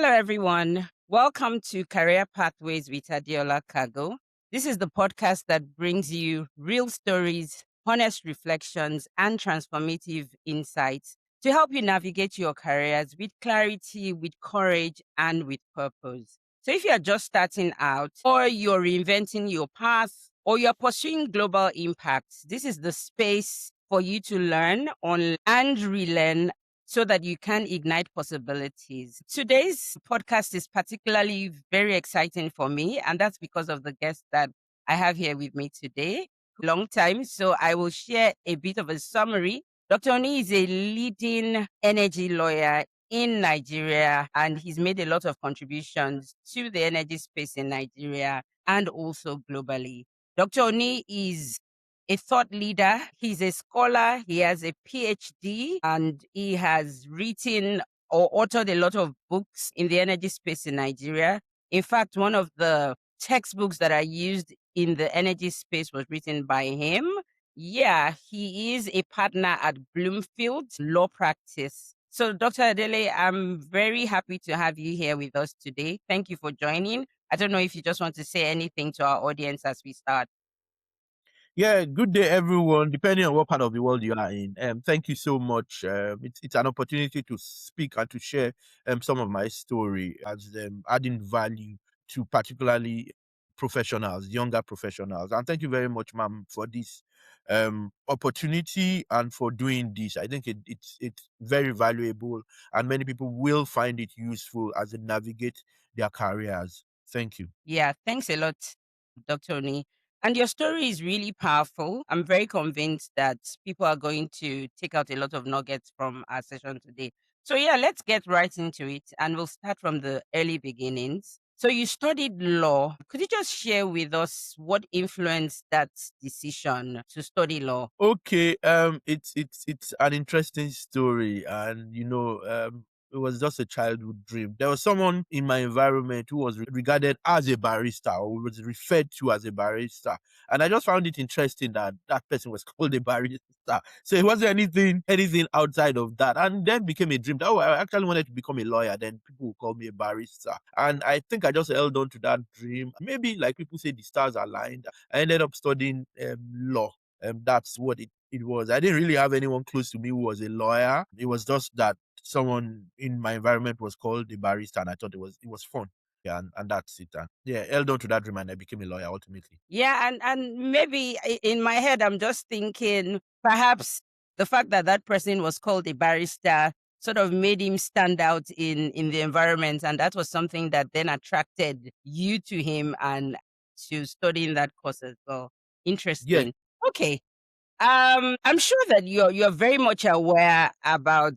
Hello, everyone. Welcome to Career Pathways with Adeola Kagho. This is the podcast that brings you real stories, honest reflections, and transformative insights to help you navigate your careers with clarity, with courage, and with purpose. So, if you are just starting out, or you're reinventing your path, or you're pursuing global impact, this is the space for you to learn on and relearn so that you can ignite possibilities. Today's podcast is particularly very exciting for me, and that's because of the guest that I have here with me today. Long time, so I will share a bit of a summary. Dr. Oni is a leading energy lawyer in Nigeria, and he's made a lot of contributions to the energy space in Nigeria and also globally. Dr. Oni is a thought leader. He's a scholar. He has a PhD and he has written or authored a lot of books in the energy space in Nigeria. In fact, one of the textbooks that I used in the energy space was written by him. Yeah, he is a partner at Bloomfield Law Practice. So, Dr. Adele, I'm very happy to have you here with us today. Thank you for joining. I don't know if you just want to say anything to our audience as we start. Yeah, good day, everyone. Depending on what part of the world you are in, thank you so much. It's an opportunity to speak and to share some of my story as adding value to particularly professionals, younger professionals. And thank you very much, ma'am, for this opportunity and for doing this. I think it's very valuable, and many people will find it useful as they navigate their careers. Thank you. Yeah, thanks a lot, Dr. Oni. And your story is really powerful. I'm very convinced that people are going to take out a lot of nuggets from our session today. So, yeah, let's get right into it and we'll start from the early beginnings. So, you studied law. Could you just share with us what influenced that decision to study law? Okay, it's an interesting story, and it was just a childhood dream. There was someone in my environment who was regarded as a barrister, or was referred to as a barrister, and I just found it interesting that that person was called a barrister. So it wasn't anything outside of that, and then became a dream. Oh, I actually wanted to become a lawyer. Then people would call me a barrister, and I think I just held on to that dream. Maybe like people say, the stars aligned. I ended up studying law. That's what it was. I didn't really have anyone close to me who was a lawyer. It was just that someone in my environment was called a barrister, and I thought it was fun. Yeah, and that's it. And yeah, held on to that dream, and I became a lawyer ultimately. Yeah, and maybe in my head, I'm just thinking perhaps the fact that that person was called a barrister sort of made him stand out in the environment, and that was something that then attracted you to him and to studying that course as well. Yes. Interesting. Okay, I'm sure that you're very much aware about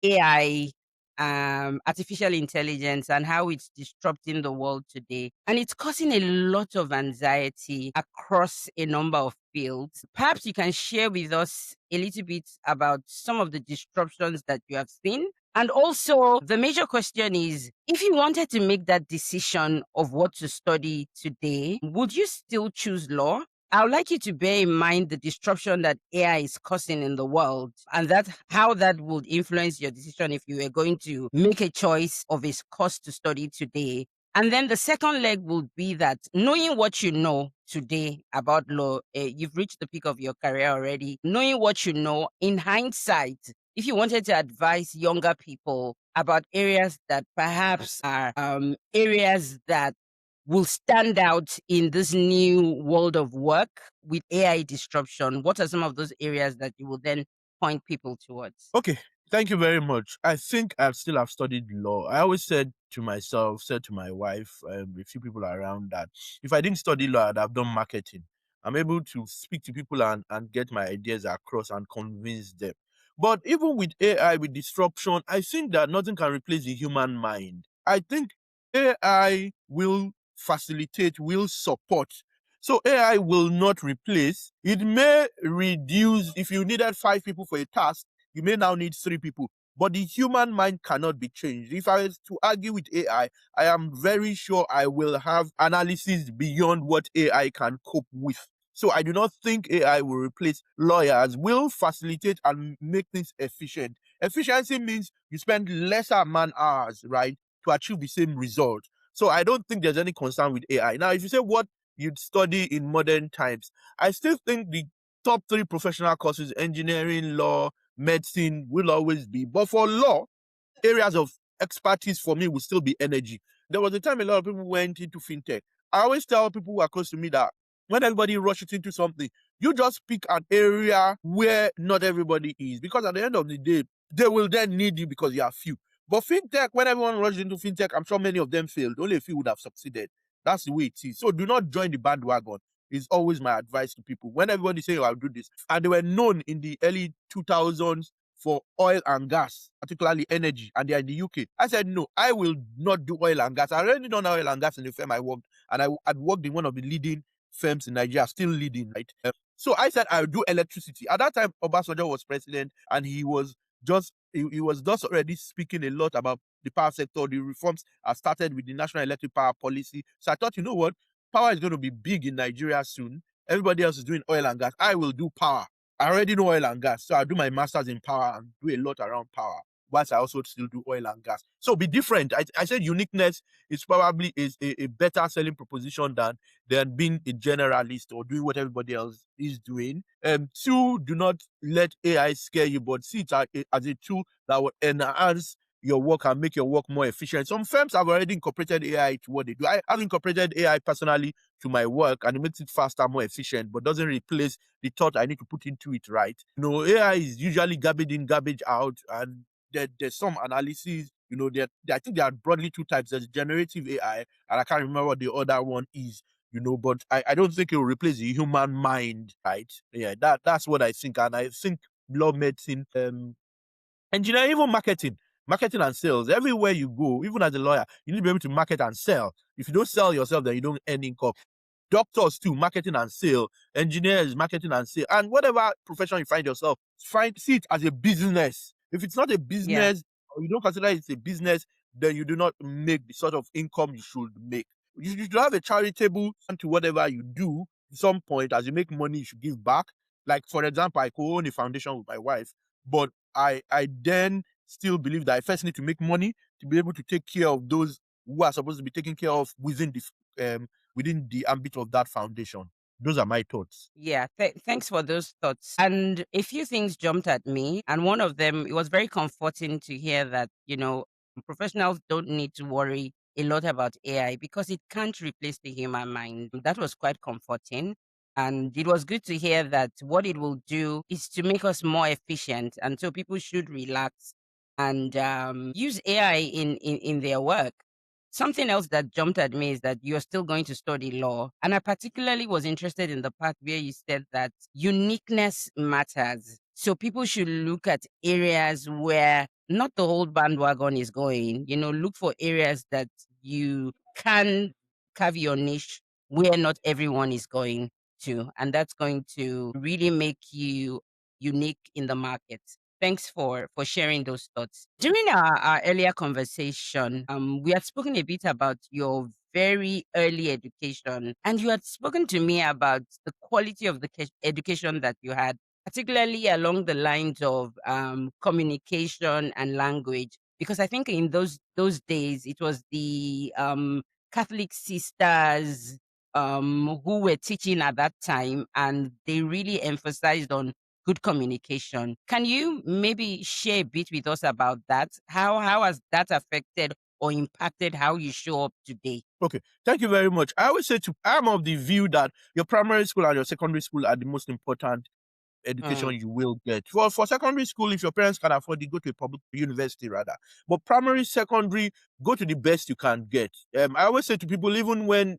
AI, artificial intelligence, and how it's disrupting the world today, and it's causing a lot of anxiety across a number of fields. Perhaps you can share with us a little bit about some of the disruptions that you have seen. And also, the major question is if you wanted to make that decision of what to study today, would you still choose law? I would like you to bear in mind the disruption that AI is causing in the world and that how that would influence your decision if you were going to make a choice of a course to study today. And then the second leg would be that knowing what you know today about law, you've reached the peak of your career already. Knowing what you know in hindsight, if you wanted to advise younger people about areas that perhaps are areas that will stand out in this new world of work with AI disruption? What are some of those areas that you will then point people towards? Okay. Thank you very much. I think I still have studied law. I always said to my wife, a few people around, that if I didn't study law, I'd have done marketing. I'm able to speak to people and get my ideas across and convince them. But even with AI, with disruption, I think that nothing can replace the human mind. I think AI will facilitate, will support. So AI will not replace. It may reduce. If you needed 5 people for a task, you may now need 3 people. But the human mind cannot be changed. If I was to argue with AI, I am very sure I will have analysis beyond what AI can cope with. So I do not think AI will replace lawyers, will facilitate and make things efficient. Efficiency means you spend lesser man hours, right? to achieve the same result. So I don't think there's any concern with AI. Now, if you say what you'd study in modern times, I still think the top three professional courses, engineering, law, medicine, will always be. But for law, areas of expertise for me will still be energy. There was a time a lot of people went into fintech. I always tell people who are close to me that when everybody rushes into something, you just pick an area where not everybody is. Because at the end of the day, they will then need you because you are few. But fintech, when everyone rushes into fintech, I'm sure many of them failed. Only a few would have succeeded. That's the way it is. So do not join the bandwagon is always my advice to people. When everybody say, oh, I'll do this, and they were known in the early 2000s for oil and gas, particularly energy, and they are in the UK. I said, no, I will not do oil and gas. I already done oil and gas in the firm I worked, and I had worked in one of the leading firms in Nigeria, still leading, right? So I said, I'll do electricity. At that time, Obasanjo was president, and he was just already speaking a lot about the power sector. The reforms are started with the National Electric Power Policy. So I thought, you know what? Power is going to be big in Nigeria soon. Everybody else is doing oil and gas. I will do power. I already know oil and gas, so I do my master's in power and do a lot around power, whilst I also still do oil and gas. So be different. I said uniqueness is probably a better selling proposition than being a generalist or doing what everybody else is doing. Two, do not let AI scare you, but see it as a tool that will enhance your work and make your work more efficient. Some firms have already incorporated AI to what they do. I have incorporated AI personally to my work, and it makes it faster, more efficient, but doesn't replace the thought I need to put into it, right? AI is usually garbage in, garbage out, and there's some analysis. I think there are broadly two types. There's generative AI, and I can't remember what the other one is. But I don't think it will replace the human mind, right? Yeah, that's what I think, and I think law, medicine, engineering, even marketing and sales. Everywhere you go, even as a lawyer, you need to be able to market and sell. If you don't sell yourself, then you don't earn income. Doctors too, marketing and sale. Engineers, marketing and sale. And whatever profession you find yourself, see it as a business. If it's not a Yeah. business, or you don't consider it a business, then you do not make the sort of income you should make. You should have a charitable to whatever you do. At some point, as you make money, you should give back. Like, for example, I co-own a foundation with my wife, but I then still believe that I first need to make money to be able to take care of those who are supposed to be taken care of within the ambit of that foundation. Those are my thoughts. Yeah, thanks for those thoughts. And a few things jumped at me. And one of them, it was very comforting to hear that, professionals don't need to worry a lot about AI because it can't replace the human mind. That was quite comforting. And it was good to hear that what it will do is to make us more efficient. And so people should relax and use AI in their work. Something else that jumped at me is that you're still going to study law. And I particularly was interested in the part where you said that uniqueness matters. So people should look at areas where not the whole bandwagon is going, look for areas that you can carve your niche where not everyone is going to. And that's going to really make you unique in the market. Thanks for sharing those thoughts. During our earlier conversation, we had spoken a bit about your very early education, and you had spoken to me about the quality of the education that you had, particularly along the lines of communication and language. Because I think in those days, it was the Catholic sisters who were teaching at that time, and they really emphasized on good communication. Can you maybe share a bit with us about that? How has that affected or impacted how you show up today? Okay, thank you very much. I always say I'm of the view that your primary school and your secondary school are the most important education Mm, you will get. For secondary school, if your parents can afford it, go to a public university rather. But primary, secondary, go to the best you can get. I always say to people, even when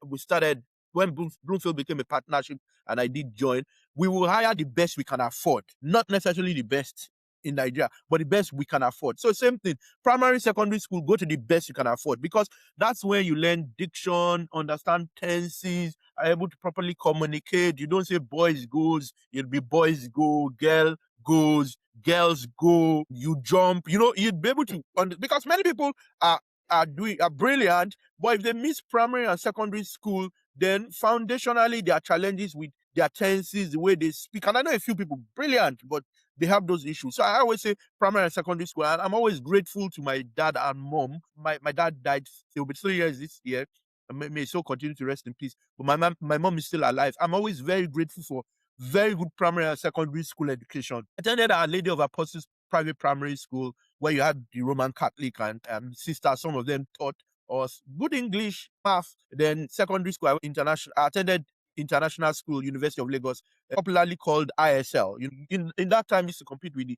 Bloomfield became a partnership and I did join, we will hire the best we can afford, not necessarily the best in Nigeria, but the best we can afford. So same thing, primary, secondary school, go to the best you can afford because that's where you learn diction, understand tenses, are able to properly communicate. You don't say boys goes, it'll be boys go, girl goes, girls go, you jump. You'd be able to because many people are brilliant, but if they miss primary and secondary school, then foundationally there are challenges with their tenses, the way they speak. And I know a few people, brilliant, but they have those issues. So I always say primary and secondary school. And I'm always grateful to my dad and mom. My dad died, he'll be 3 years this year. And may so continue to rest in peace. But my mom is still alive. I'm always very grateful for very good primary and secondary school education. I attended Our Lady of Apostles private primary school where you had the Roman Catholic and sisters. Some of them taught us good English, math. Then secondary school, I attended international school, University of Lagos, popularly called ISL. In that time, I used to compete with the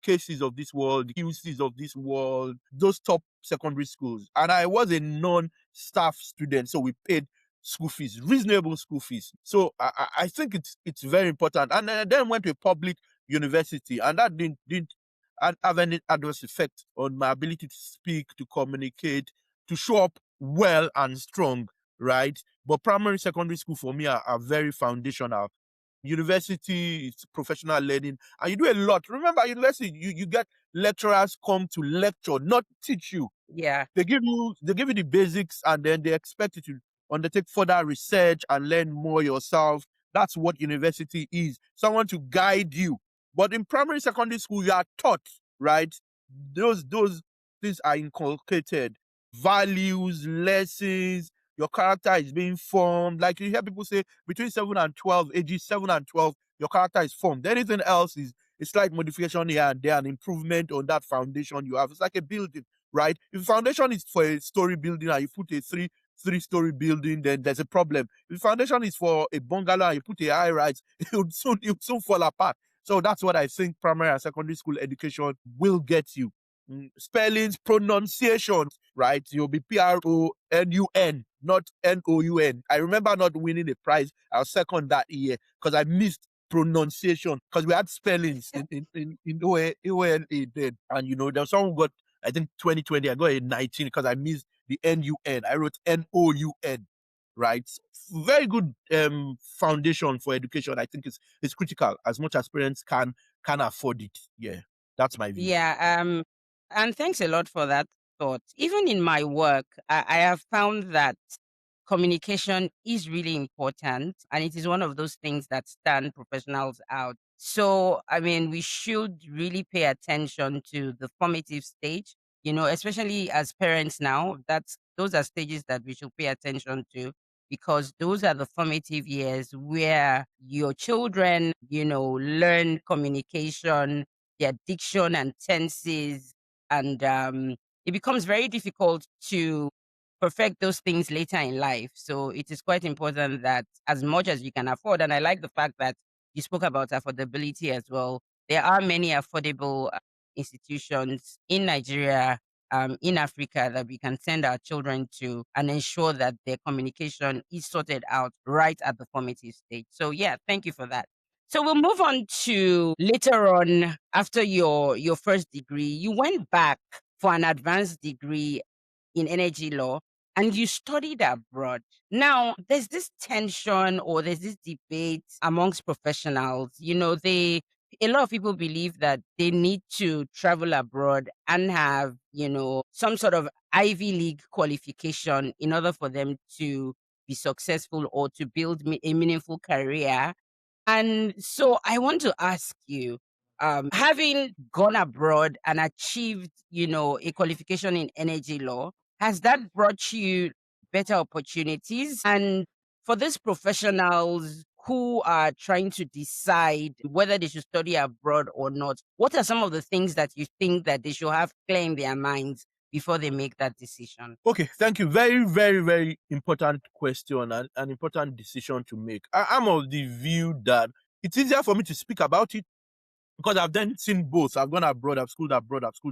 cases of this world, the QCs of this world, those top secondary schools. And I was a non-staff student, so we paid school fees, reasonable school fees. So I think it's very important. And then went to a public university, and that didn't have any adverse effect on my ability to speak, to communicate, to show up well and strong, right? But primary, secondary school for me are very foundational. University is professional learning, and you do a lot. Remember, university, you get lecturers come to lecture, not teach you. Yeah. They give you the basics, and then they expect you to undertake further research and learn more yourself. That's what university is. Someone to guide you. But in primary, secondary school, you are taught, right? Those things are inculcated. Values, lessons, your character is being formed. Like you hear people say between 7 and 12, ages 7 and 12, your character is formed. Anything else is a slight modification here and there, an improvement on that foundation you have. It's like a building, right? If the foundation is for a story building and you put a three-story building, then there's a problem. If the foundation is for a bungalow and you put a high rise, it will soon fall apart. So that's what I think primary and secondary school education will get you. Spellings, pronunciations, right? You'll be PRONUN, not NOUN. I remember not winning a prize. I was second that year because I missed pronunciation because we had spellings in ONA then. And there was someone who got, I think 2020, I got a 19 because I missed the NUN. I wrote NOUN, right? Very good foundation for education. I think it's critical as much as parents can afford it. Yeah, that's my view. Yeah, and thanks a lot for that thought. Even in my work, I have found that communication is really important, and it is one of those things that stand professionals out. So, I mean, we should really pay attention to the formative stage, especially as parents now. Those are stages that we should pay attention to because those are the formative years where your children, learn communication, their diction and tenses, and it becomes very difficult to perfect those things later in life. So it is quite important that as much as you can afford, and I like the fact that you spoke about affordability as well. There are many affordable institutions in Nigeria, in Africa that we can send our children to and ensure that their communication is sorted out right at the formative stage. So yeah, thank you for that. So we'll move on to later on after your first degree. You went back for an advanced degree in energy law and you studied abroad. Now, there's this tension or there's this debate amongst professionals. A lot of people believe that they need to travel abroad and have, some sort of Ivy League qualification in order for them to be successful or to build a meaningful career. And so I want to ask you, having gone abroad and achieved, a qualification in energy law, has that brought you better opportunities? And for these professionals who are trying to decide whether they should study abroad or not, what are some of the things that you think that they should have clear in their minds before they make that decision? Okay, thank you. Very, very, very important question and an important decision to make. I'm of the view that it's easier for me to speak about it because I've then seen both. I've gone abroad, I've schooled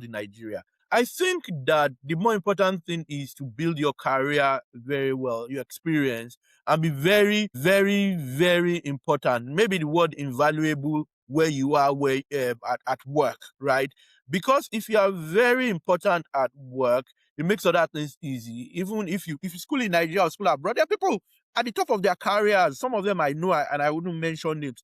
in Nigeria. I think that the more important thing is to build your career very well, your experience, and be very, very, very important. Maybe the word invaluable where you are at work, right? Because if you are very important at work, it makes other things easy. Even if you school in Nigeria or school abroad, there are people at the top of their careers. Some of them I know, and I wouldn't mention names,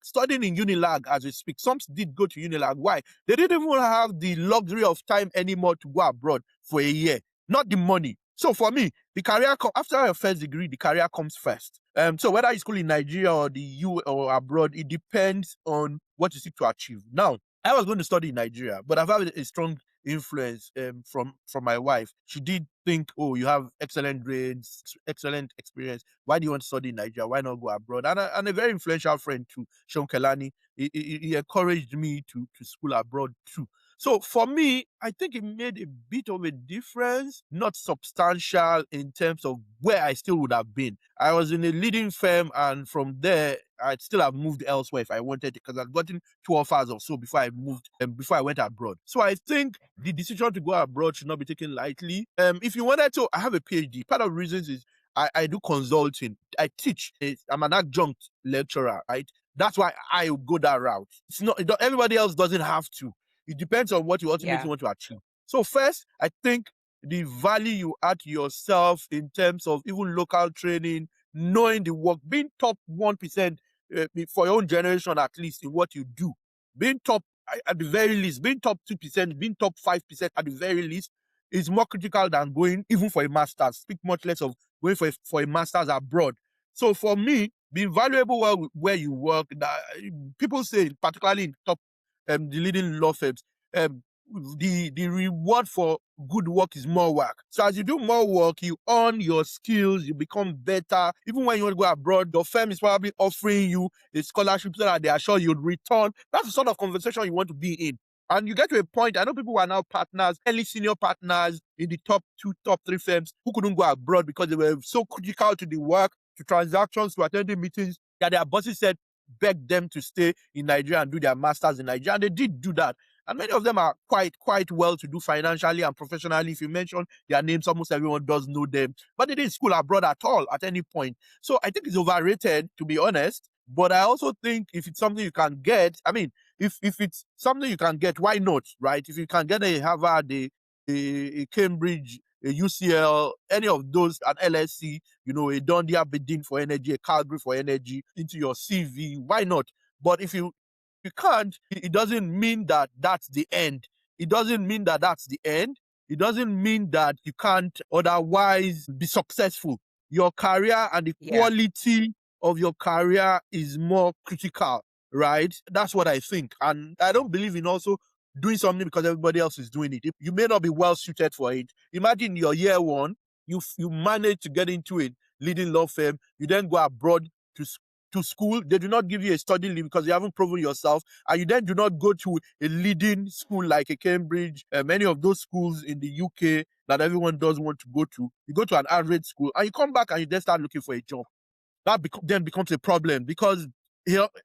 studying in Unilag as we speak. Some did go to Unilag. Why? They didn't even have the luxury of time anymore to go abroad for a year. Not the money. So for me, the after your first degree, the career comes first. So whether you school in Nigeria or the U or abroad, it depends on what you seek to achieve. Now, I was going to study in Nigeria, but I've had a strong influence from my wife. She did think, oh, you have excellent grades, excellent experience. Why do you want to study in Nigeria? Why not go abroad? And a very influential friend too, Sean Kelani, he encouraged me to school abroad too. So for me, I think it made a bit of a difference, not substantial in terms of where I still would have been. I was in a leading firm, and from there, I'd still have moved elsewhere if I wanted, because I'd gotten 2 offers or so before I moved, before I went abroad. So I think the decision to go abroad should not be taken lightly. If you wanted to, I have a PhD. Part of the reasons is I do consulting. I teach. I'm an adjunct lecturer, right? That's why I go that route. It's not everybody else doesn't have to. It depends on what you ultimately Yeah. want to achieve. So first, I think the value you add to yourself in terms of even local training, knowing the work, being top 1% for your own generation, at least in what you do, being top at the very least, being top 2%, being top 5% at the very least is more critical than going even for a master's. Speak much less of going for a master's abroad. So for me, being valuable where you work, that people say, particularly in top the leading law firms, the reward for good work is more work. So as you do more work, you earn your skills, you become better. Even when you want to go abroad, the firm is probably offering you a scholarship so that they are sure you'll return. That's the sort of conversation you want to be in. And you get to a point, I know people who are now partners, early senior partners in the top 2, top 3 firms who couldn't go abroad because they were so critical to the work, to transactions, to attending meetings, that their bosses said, beg them to stay in Nigeria and do their masters in Nigeria. And they did do that. And many of them are quite well to do financially and professionally. If you mention their names, almost everyone does know them. But they didn't school abroad at all at any point. So I think it's overrated, to be honest. But I also think if it's something you can get, I mean, if it's something you can get, why not, right? If you can get a Harvard, a Cambridge, a UCL, any of those, an LSC, a Dundee Aberdeen for energy, a Calgary for energy into your CV, why not? But if you can't, it doesn't mean that that's the end. It doesn't mean that that's the end. It doesn't mean that you can't otherwise be successful. Your career and the Yeah. quality of your career is more critical, right? That's what I think. And I don't believe in also doing something because everybody else is doing it. You may not be well suited for it. Imagine your year one, you manage to get into a leading law firm, you then go abroad to school. They do not give you a study leave because you haven't proven yourself, and you then do not go to a leading school like a Cambridge, many of those schools in the UK that everyone does want to go to. You go to an average school and you come back and you then start looking for a job. That then becomes a problem because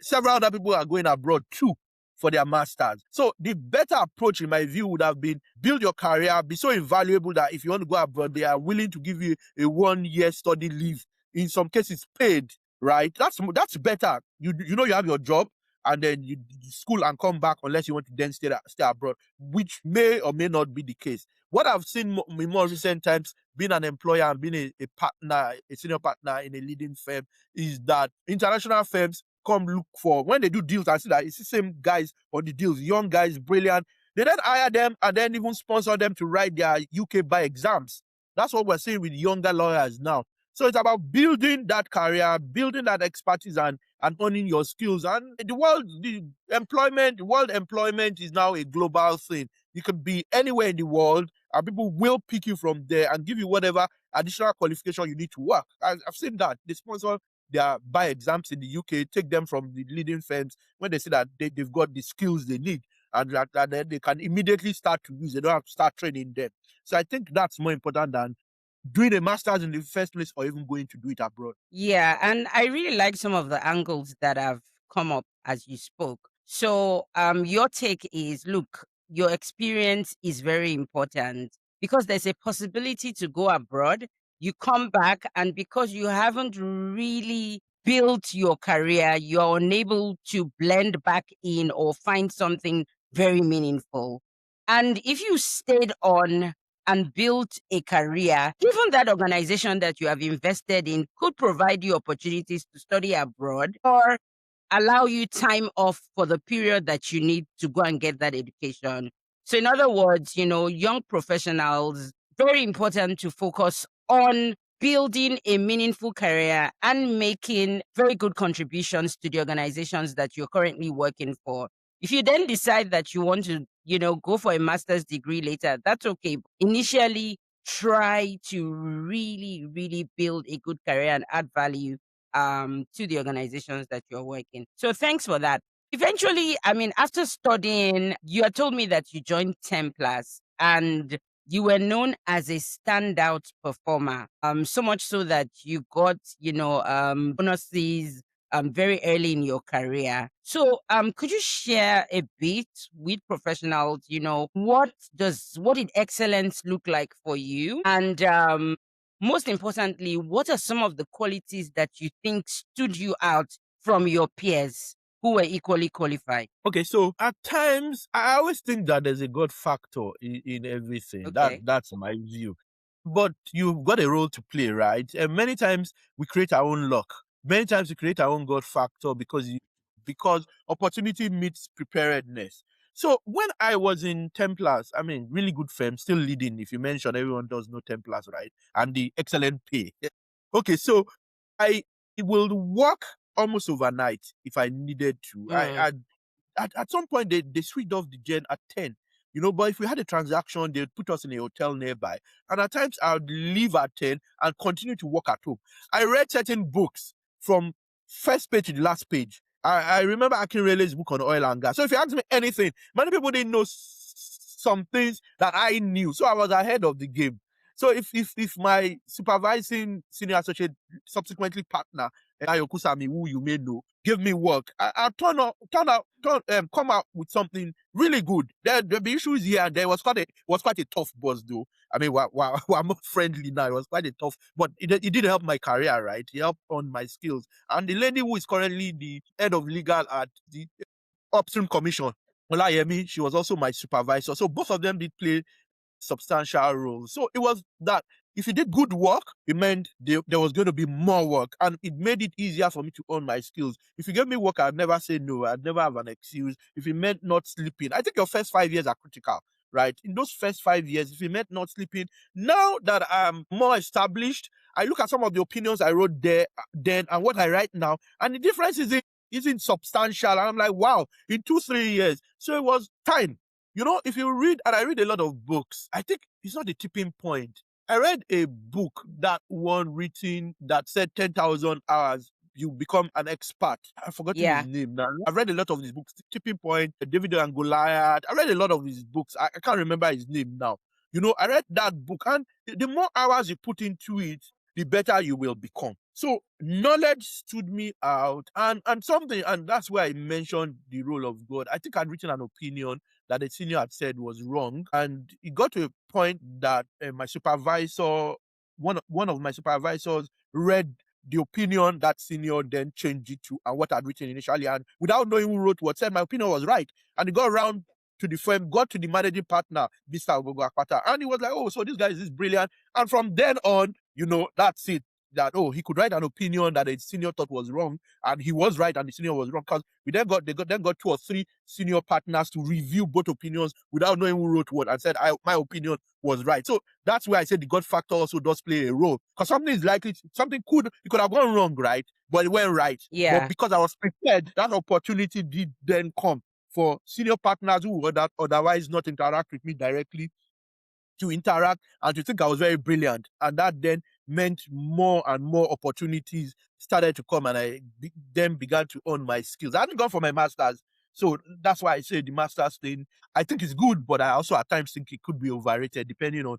several other people are going abroad too for their masters. So the better approach, in my view, would have been build your career, be so invaluable that if you want to go abroad, they are willing to give you a 1-year study leave. In some cases, paid. Right? That's better. You you have your job, and then you school and come back, unless you want to then stay abroad, which may or may not be the case. What I've seen in more recent times, being an employer and being a partner, a senior partner in a leading firm, is that international firms come look for, when they do deals, I see that it's the same guys on the deals, young guys, brilliant. They then hire them and then even sponsor them to write their UK bar exams. That's what we're seeing with younger lawyers now. So it's about building that career, building that expertise, and owning your skills. And world employment is now a global thing. You could be anywhere in the world, and people will pick you from there and give you whatever additional qualification you need to work. I've seen that. They sponsor their bar exams in the UK, take them from the leading firms when they see that they've got the skills they need, and that then they can immediately start to use. They don't have to start training them. So I think that's more important than doing a master's in the first place or even going to do it abroad. Yeah, and I really like some of the angles that have come up as you spoke. So, your take is, look, your experience is very important because there's a possibility to go abroad. You come back, and because you haven't really built your career, you're unable to blend back in or find something very meaningful. And if you stayed on and built a career, even that organization that you have invested in could provide you opportunities to study abroad or allow you time off for the period that you need to go and get that education. So, in other words, young professionals, very important to focus on building a meaningful career and making very good contributions to the organizations that you're currently working for. If you then decide that you want to, go for a master's degree later, that's okay. Initially, try to really, really build a good career and add value to the organizations that you're working. So thanks for that. Eventually, I mean, after studying, you had told me that you joined Templars and you were known as a standout performer. So much so that you got, bonuses very early in your career. So could you share a bit with professionals, what did excellence look like for you? And most importantly, what are some of the qualities that you think stood you out from your peers who were equally qualified? Okay, so at times I always think that there's a God factor in everything. Okay. That's my view. But you've got a role to play, right? And many times we create our own luck. Many times we create our own God factor because opportunity meets preparedness. So when I was in Templars, I mean, really good firm, still leading. If you mention, everyone does know Templars, right? And the excellent pay. Okay, so I will work almost overnight if I needed to. Mm, At some point they switched off the gen at 10. But if we had a transaction, they'd put us in a hotel nearby. And at times I would leave at 10 and continue to work at home. I read certain books from first page to the last page. I remember Akinrele's book on oil and gas. So if you ask me anything, many people didn't know some things that I knew. So I was ahead of the game. So if my supervising senior associate, subsequently partner, Ayokusami, who you may know, give me work, I come out with something really good. The issues here, there was quite a tough boss though. I mean, we're more friendly now. It was quite a tough, but it did help my career, right? It helped on my skills. And the lady who is currently the head of legal at the Upstream Commission, Olayemi, she was also my supervisor. So both of them did play substantial roles. So it was that if you did good work, it meant there was going to be more work, and it made it easier for me to earn my skills. If you gave me work, I'd never say no. I'd never have an excuse. If it meant not sleeping, I think your first 5 years are critical, right? In those first 5 years, if it meant not sleeping, now that I'm more established, I look at some of the opinions I wrote there then and what I write now, and the difference isn't substantial. And I'm like, wow, in 2-3 years. So it was time. If you read, and I read a lot of books, I think it's not the tipping point. I read a book that one written that said 10,000 hours, you become an expert. I've forgotten his yeah. name now. I've read a lot of these books, Tipping Point, David and Goliath. I read a lot of his books. I can't remember his name now. I read that book, and the more hours you put into it, the better you will become. So knowledge stood me out, and something, and that's where I mentioned the role of God. I think I'd written an opinion that the senior had said was wrong, and it got to a point that my supervisor, one of my supervisors, read the opinion that senior then changed it to and what I'd written initially, and without knowing who wrote what, said my opinion was right, and it got around to the firm, got to the managing partner, Mr. Ogogo Akpata, and he was like, "Oh, so this guy is this brilliant." And from then on, that's it. That he could write an opinion that the senior thought was wrong, and he was right, and the senior was wrong. Because then got 2 or 3 senior partners to review both opinions without knowing who wrote what, and said my opinion was right. So that's where I said the God factor also does play a role. Because something could have gone wrong, right? But it went right. But Yeah. because I was prepared, that opportunity did then come for senior partners who would otherwise not interact with me directly to interact and to think I was very brilliant. And that then meant more and more opportunities started to come, and I then began to earn my skills. I hadn't gone for my master's. So that's why I say the master's thing, I think it's good, but I also at times think it could be overrated depending on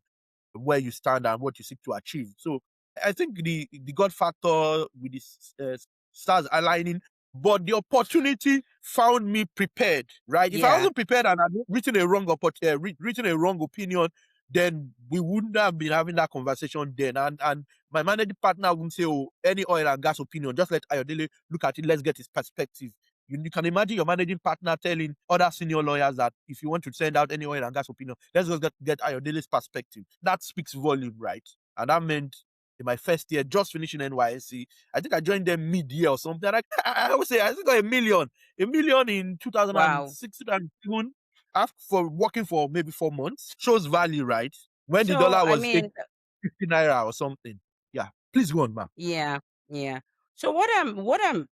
where you stand and what you seek to achieve. So I think the God factor with the stars aligning, but the opportunity found me prepared, right? If I Yeah. wasn't prepared and I'd written a written a wrong opinion, then we wouldn't have been having that conversation then. And my managing partner wouldn't say, "Oh, any oil and gas opinion, just let Ayodele look at it. Let's get his perspective." You can imagine your managing partner telling other senior lawyers that if you want to send out any oil and gas opinion, let's just get Ayodele's perspective. That speaks volume, right? And that meant in my first year, just finishing NYSC, I think I joined them mid-year or something. And I always say I think got a million in Wow. 2006, 2007, after for working for maybe 4 months. Shows value, right? When the So, dollar I was mean, 50 naira or something. Yeah. Please go on, ma'am. Yeah, yeah. So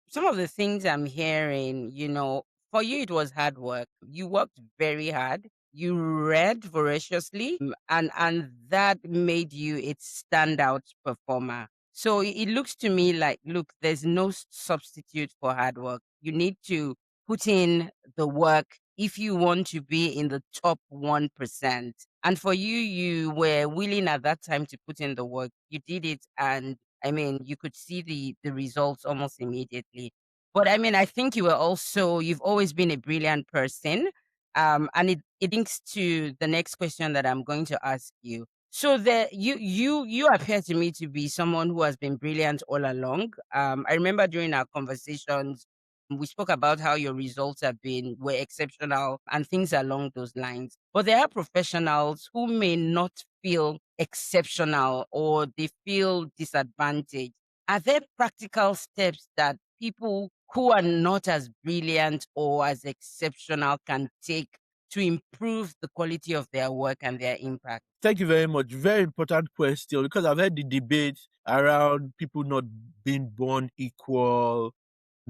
some of the things I'm hearing, for you it was hard work. You worked very hard. You read voraciously, and that made you a standout performer. So it looks to me like, look, there's no substitute for hard work. You need to put in the work if you want to be in the top 1%. And for you, you were willing at that time to put in the work. You did it, and I mean, you could see the results almost immediately. But I mean, I think you've always been a brilliant person. And it links to the next question that I'm going to ask you. So you appear to me to be someone who has been brilliant all along. I remember during our conversations, we spoke about how your results were exceptional and things along those lines. But there are professionals who may not feel exceptional or they feel disadvantaged. Are there practical steps that people who are not as brilliant or as exceptional can take to improve the quality of their work and their impact? Thank you very much. Very important question, because I've heard the debate around people not being born equal.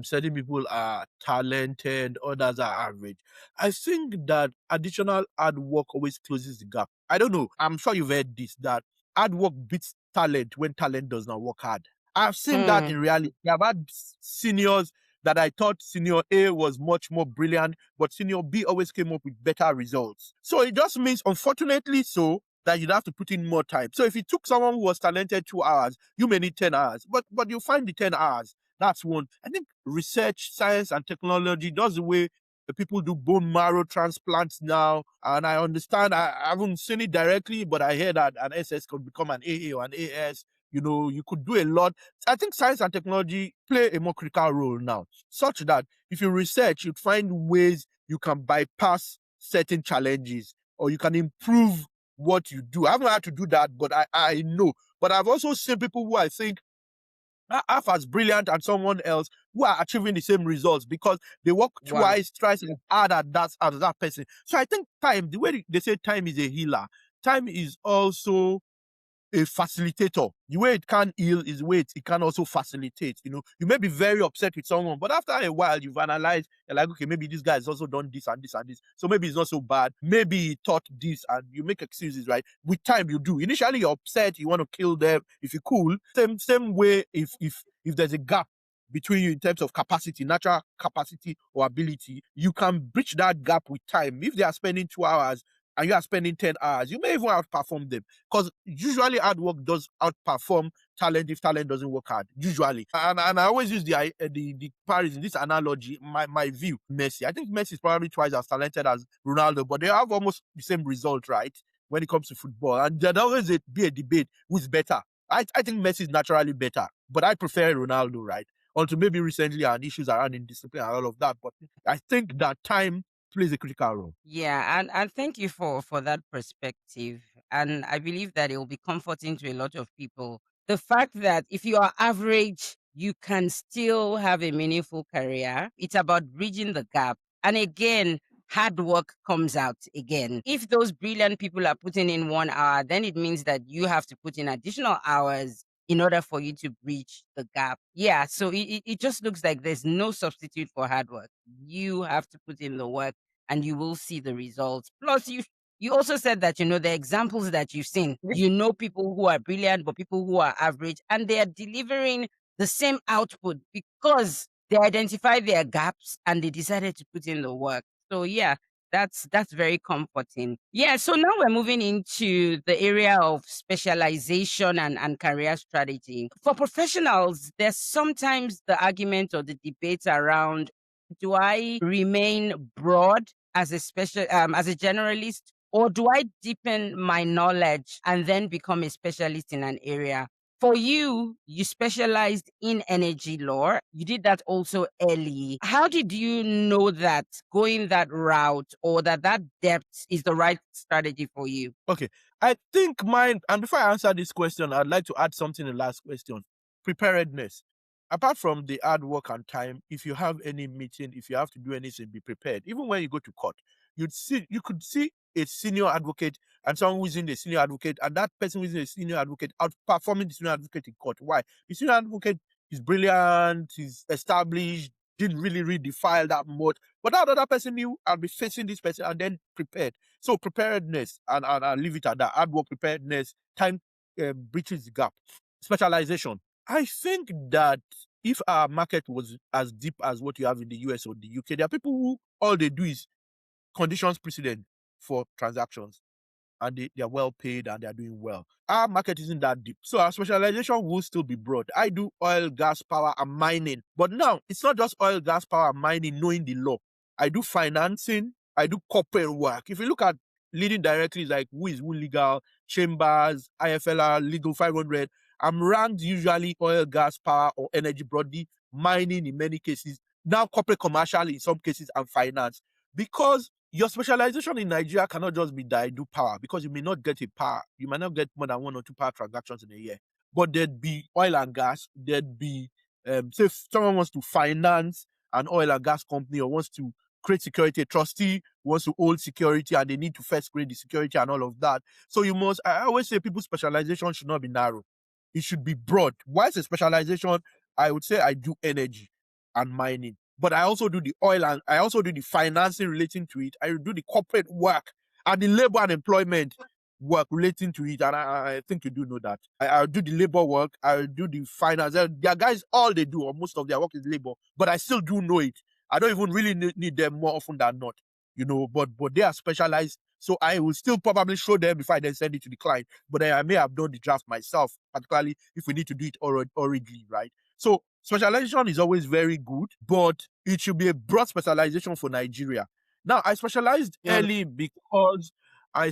Certain people are talented, others are average. I think that additional hard work always closes the gap. I don't know. I'm sure you've heard this, that hard work beats talent when talent does not work hard. I've seen that Hmm. in reality. I've had seniors that I thought senior A was much more brilliant, but senior B always came up with better results. So it just means, unfortunately, that you'd have to put in more time. So if you took someone who was talented 2 hours, you may need 10 hours, but you'll find the 10 hours. That's one. I think research, science, and technology, that's the way the people do bone marrow transplants now. And I understand, I haven't seen it directly, but I hear that an SS could become an AA or an AS. You could do a lot. I think science and technology play a more critical role now, such that if you research, you'd find ways you can bypass certain challenges, or you can improve what you do. I haven't had to do that, but I know. But I've also seen people who I think half as brilliant as someone else, who are achieving the same results because they work Wow. twice, thrice as hard at that as that person. So I think time, the way they say time is a healer, time is also a facilitator. The way it can heal is the way it can also facilitate. You may be very upset with someone, but after a while, you've analyzed, you're like, okay, maybe this guy has also done this and this and this. So maybe it's not so bad. Maybe he thought this, and you make excuses, right? With time, you do. Initially, you're upset, you want to kill them. If you're cool, same way, if there's a gap between you in terms of capacity, natural capacity or ability, you can bridge that gap with time. If they are spending 2 hours and you are spending 10 hours, you may even outperform them, because usually hard work does outperform talent if talent doesn't work hard. Usually, and I always use the comparison, this analogy. My view, Messi. I think Messi is probably twice as talented as Ronaldo, but they have almost the same result, right? When it comes to football, and there'll always be a debate who's better. I think Messi is naturally better, but I prefer Ronaldo, right? Until maybe recently, and issues around indiscipline and all of that. But I think that time plays a critical role. Yeah, and thank you for that perspective. And I believe that it will be comforting to a lot of people. The fact that if you are average, you can still have a meaningful career. It's about bridging the gap. And again, hard work comes out again. If those brilliant people are putting in 1 hour, then it means that you have to put in additional hours in order for you to bridge the gap. Yeah, so it just looks like there's no substitute for hard work. You have to put in the work and you will see the results. Plus, you also said that the examples that you've seen. You know people who are brilliant, but people who are average, and they are delivering the same output because they identified their gaps and they decided to put in the work. So yeah, that's very comforting. Yeah. So now we're moving into the area of specialization and career strategy. For professionals, there's sometimes the argument or the debate around, do I remain broad as as a generalist, or do I deepen my knowledge and then become a specialist in an area? For you, you specialized in energy law. You did that also early. How did you know that going that route or that depth is the right strategy for you? Okay. I think mine, and before I answer this question, I'd like to add something in the last question. Preparedness. Apart from the hard work and time, if you have any meeting, if you have to do anything, be prepared. Even when you go to court, you could see a senior advocate and someone who isn't a senior advocate, and that person who isn't a senior advocate outperforming the senior advocate in court. Why? The senior advocate is brilliant, is established, didn't really read the file that much, but that other person knew I'll be facing this person and then prepared. So preparedness, and I'll leave it at that. Hard work, preparedness, time breaches the gap. Specialization. I think that if our market was as deep as what you have in the US or the UK, there are people who all they do is conditions precedent for transactions, and they are well paid and they are doing well. Our market isn't that deep. So our specialization will still be broad. I do oil, gas, power, and mining. But now it's not just oil, gas, power, and mining, knowing the law. I do financing, I do corporate work. If you look at leading directories like who legal, chambers, IFLR, legal 500, I'm ranked usually oil, gas, power, or energy broadly, mining in many cases, now corporate commercial in some cases, and finance. Because your specialization in Nigeria cannot just be that I do power, because you may not get a power. You might not get more than 1 or 2 power transactions in a year. But there'd be oil and gas. There'd be, say, if someone wants to finance an oil and gas company or wants to create security, a trustee wants to hold security and they need to first create the security and all of that. So you must, I always say people's specialization should not be narrow. It should be broad. Why is a specialization? I would say I do energy and mining, but I also do the oil and I also do the financing relating to it. I do the corporate work and the labor and employment work relating to it. And I think you do know that. I'll do the labor work, I'll do the finance. There are guys, all they do, or most of their work is labor, but I still do know it. I don't even really need them more often than not, but they are specialized. So I will still probably show them before I then send it to the client. But then I may have done the draft myself, particularly if we need to do it orally, right? So specialization is always very good, but it should be a broad specialization for Nigeria. Now, I specialized early because I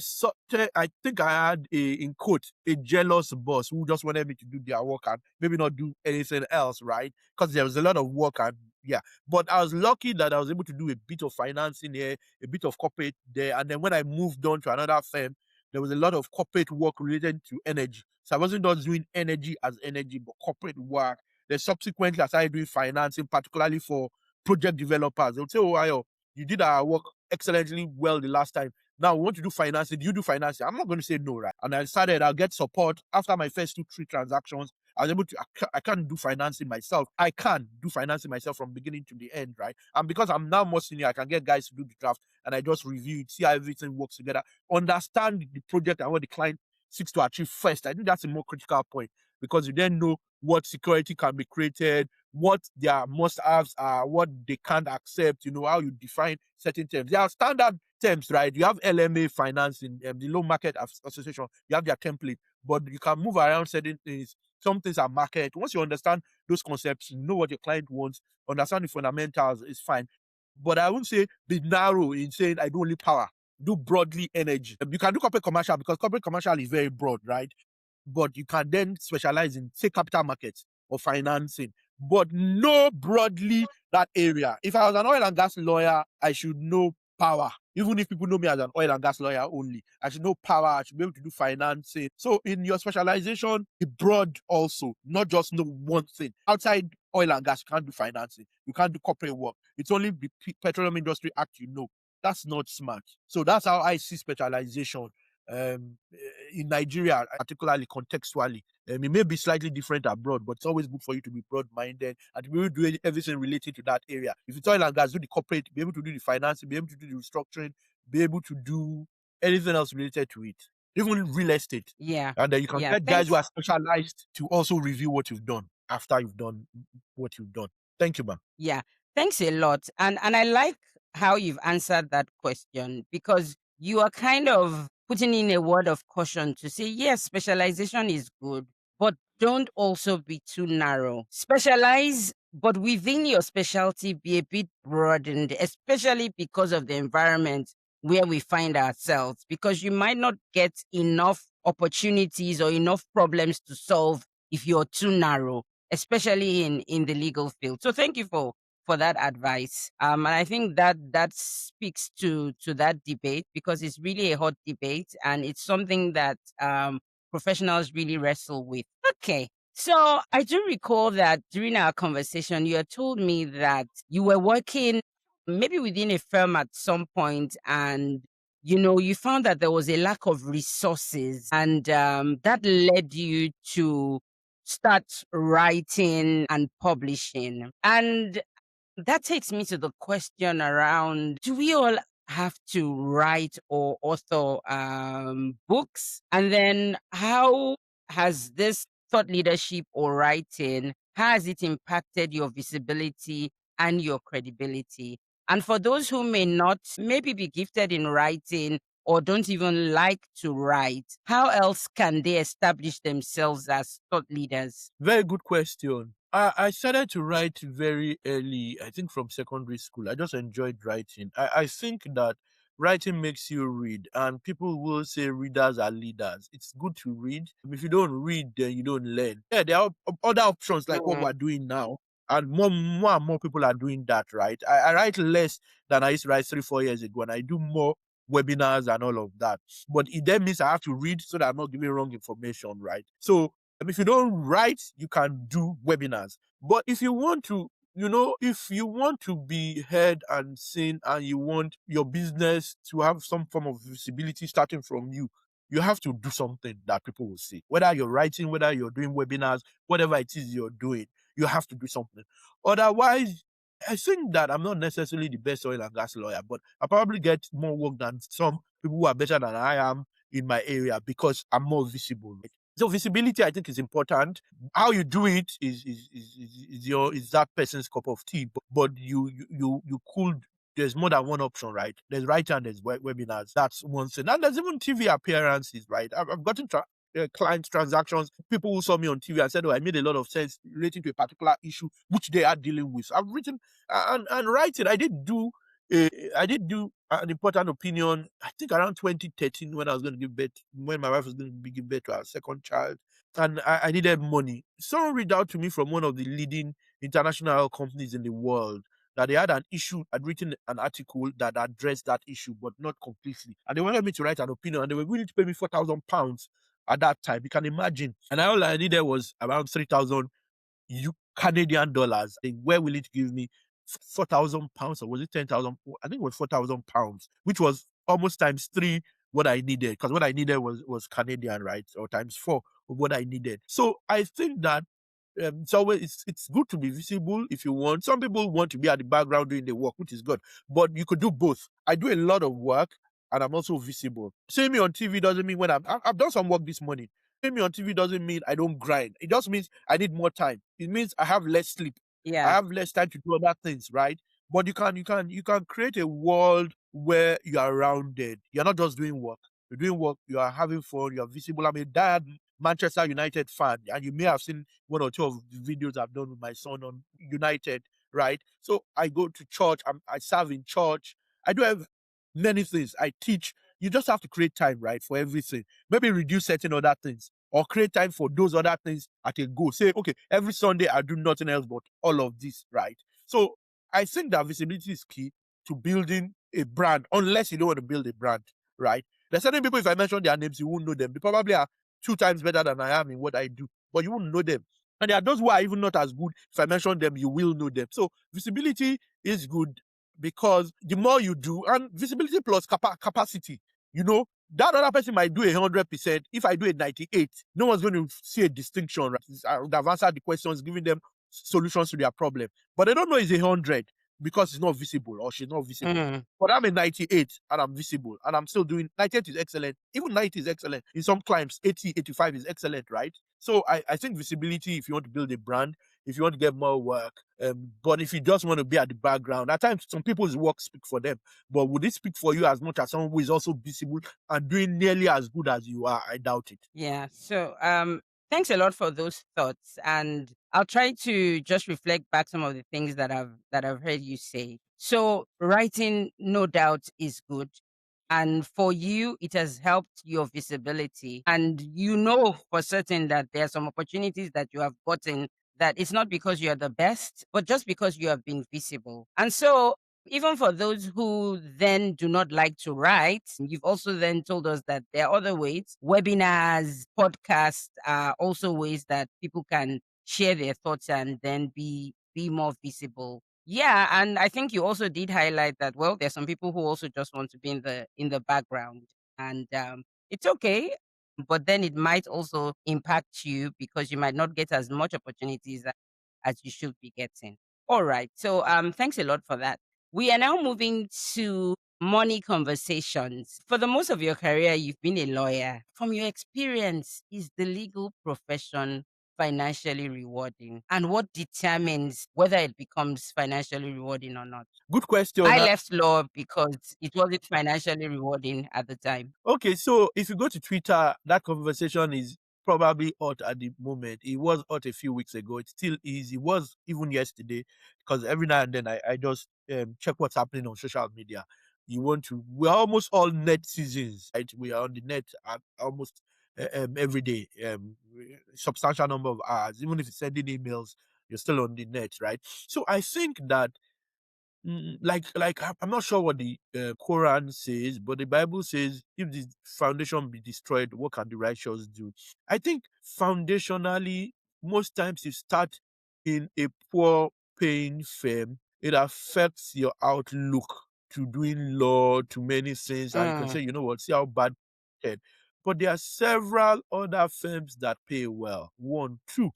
think I had in quote, a jealous boss who just wanted me to do their work and maybe not do anything else, right? Because there was a lot of work and yeah. But I was lucky that I was able to do a bit of financing here, a bit of corporate there. And then when I moved on to another firm, there was a lot of corporate work related to energy. So I wasn't just doing energy as energy, but corporate work. Then subsequently, I started doing financing, particularly for project developers. They would say, "Oh, Ayo, you did our work excellently well the last time. Now we want to do financing. Do you do financing?" I'm not going to say no, right? And I decided I'll get support after my first 2, 3 transactions. I was able to, I can't do financing myself. I can do financing myself from beginning to the end, right? And because I'm now more senior, I can get guys to do the draft and I just review it, see how everything works together, understand the project and what the client seeks to achieve first. I think that's a more critical point because you then know what security can be created, what their must-haves are, what they can't accept, how you define certain terms. There are standard terms, right? You have LMA financing, the Loan Market Association, you have their template, but you can move around certain things. Some things are market. Once you understand those concepts, you know what your client wants, understand the fundamentals is fine. But I wouldn't say be narrow in saying I do only power, do broadly energy. You can do corporate commercial because corporate commercial is very broad, right? But you can then specialize in, say, capital markets or financing, but know broadly that area. If I was an oil and gas lawyer, I should know power. Even if people know me as an oil and gas lawyer only, I should know power. I should be able to do financing. So in your specialization, be broad also, not just know one thing. Outside oil and gas, you can't do financing. You can't do corporate work. It's only the Petroleum Industry Act, That's not smart. So that's how I see specialization in Nigeria, particularly contextually. It may be slightly different abroad, but it's always good for you to be broad-minded and to be able to do everything related to that area. If it's oil and gas, do the corporate, be able to do the financing, be able to do the restructuring, be able to do anything else related to it, even real estate. Yeah. And then you can Yeah. get guys who are specialized to also review what you've done after you've done what you've done. Thank you, ma'am. Yeah. Thanks a lot. And I like how you've answered that question because you are kind of putting in a word of caution to say, yes, specialization is good, but don't also be too narrow. Specialize, but within your specialty, be a bit broadened, especially because of the environment where we find ourselves, because you might not get enough opportunities or enough problems to solve if you're too narrow, especially in the legal field. So thank you for that advice. And I think that speaks to that debate because it's really a hot debate and it's something that professionals really wrestle with. Okay. So I do recall that during our conversation, you had told me that you were working maybe within a firm at some point and you found that there was a lack of resources, and that led you to start writing and publishing. And that takes me to the question around, do we all have to write or author books? And then how has this thought leadership or writing, how has it impacted your visibility and your credibility? And for those who may not maybe be gifted in writing or don't even like to write, how else can they establish themselves as thought leaders? Very good question. I started to write very early, I think from secondary school. I just enjoyed writing. I think that writing makes you read, and people will say readers are leaders. It's good to read. If you don't read, then you don't learn. Yeah, there are other options like what Mm, we're doing now, and more and more people are doing that, right? I write less than I used to write 3, 4 years ago, and I do more webinars and all of that. But it then means I have to read so that I'm not giving wrong information, right? So if you don't write, you can do webinars. But if you want to, if you want to be heard and seen and you want your business to have some form of visibility starting from you, you have to do something that people will see. Whether you're writing, whether you're doing webinars, whatever it is you're doing, you have to do something. Otherwise, I think that I'm not necessarily the best oil and gas lawyer, but I probably get more work than some people who are better than I am in my area because I'm more visible. So visibility, I think, is important. How you do it is that person's cup of tea. But you could. There's more than one option, right? There's writing and there's webinars. That's one thing. And there's even TV appearances, right? I've gotten client transactions. People who saw me on TV and said, "Oh, I made a lot of sense relating to a particular issue which they are dealing with." I've written and writing. I did do an important opinion, I think around 2013 when I was going to give birth, when my wife was going to give birth to our second child, and I needed money. Someone reached out to me from one of the leading international companies in the world that they had an issue, had written an article that addressed that issue, but not completely. And they wanted me to write an opinion, and they were willing to pay me £4,000 at that time. You can imagine. And all I needed was around 3,000 Canadian dollars. They were willing to give me £4,000, or was it 10,000? I think it was £4,000, which was almost times three what I needed, because what I needed was Canadian, right? Or times four of what I needed. So I think that it's good to be visible if you want. Some people want to be at the background doing the work, which is good, but you could do both. I do a lot of work and I'm also visible. Seeing me on TV doesn't mean when I've done some work this morning. Seeing me on TV doesn't mean I don't grind. It just means I need more time. It means I have less sleep. I yeah. have less time to do other things, right? But you can create a world where you are rounded. You're not just doing work. You're doing work. You are having fun. You're visible. I'm a diehard Manchester United fan, and you may have seen one or two of the videos I've done with my son on United, right? So I go to church. I serve in church. I do have many things. I teach. You just have to create time, right, for everything. Maybe reduce certain other things or create time for those other things at a go. Say, okay, every Sunday I do nothing else but all of this, right? So I think that visibility is key to building a brand, unless you don't want to build a brand, right? There's certain people, if I mention their names, you won't know them. They probably are 2 times better than I am in what I do, but you won't know them. And there are those who are even not as good. If I mention them, you will know them. So visibility is good because the more you do, and visibility plus capacity, that other person might do 100%. If I do a 98, no one's going to see a distinction. Right? I would have answered the questions, giving them solutions to their problem. But they don't know it's 100 because it's not visible or she's not visible. Mm. But I'm a 98 and I'm visible and I'm still doing 98 is excellent. Even 90 is excellent. In some climes, 80, 85 is excellent, right? So I think visibility, if you want to build a brand, if you want to get more work, but if you just want to be at the background, at times some people's work speak for them. But would it speak for you as much as someone who is also visible and doing nearly as good as you are? I doubt it. Yeah. So, thanks a lot for those thoughts, and I'll try to just reflect back some of the things that I've heard you say. So, writing, no doubt, is good, and for you, it has helped your visibility, and you know for certain that there are some opportunities that you have gotten that it's not because you are the best, but just because you have been visible, and so even for those who then do not like to write, you've also then told us that there are other ways. Webinars, podcasts are also ways that people can share their thoughts and then be more visible. Yeah, and I think you also did highlight that, well, there's some people who also just want to be in the background, and it's okay, but then it might also impact you because you might not get as much opportunities as you should be getting. All right. So thanks a lot for that. We are now moving to money conversations. For the most of your career, you've been a lawyer. From your experience, is the legal profession financially rewarding? And what determines whether it becomes financially rewarding or not? Good question. I left law because it wasn't financially rewarding at the time. Okay, so if you go to Twitter, that conversation is probably hot at the moment. It was hot a few weeks ago. It still is. It was even yesterday because every now and then I just check what's happening on social media. We're almost all net citizens, right? We are on the net at almost every day, substantial number of hours. Even if you're sending emails, you're still on the net, right? So I think that I'm not sure what the Quran says, but the Bible says, "If the foundation be destroyed, what can the righteous do?" I think foundationally, most times you start in a poor paying firm, it affects your outlook to doing law, to many things, and you can say, Mm, you know what, see how bad it. But there are several other firms that pay well. One, two,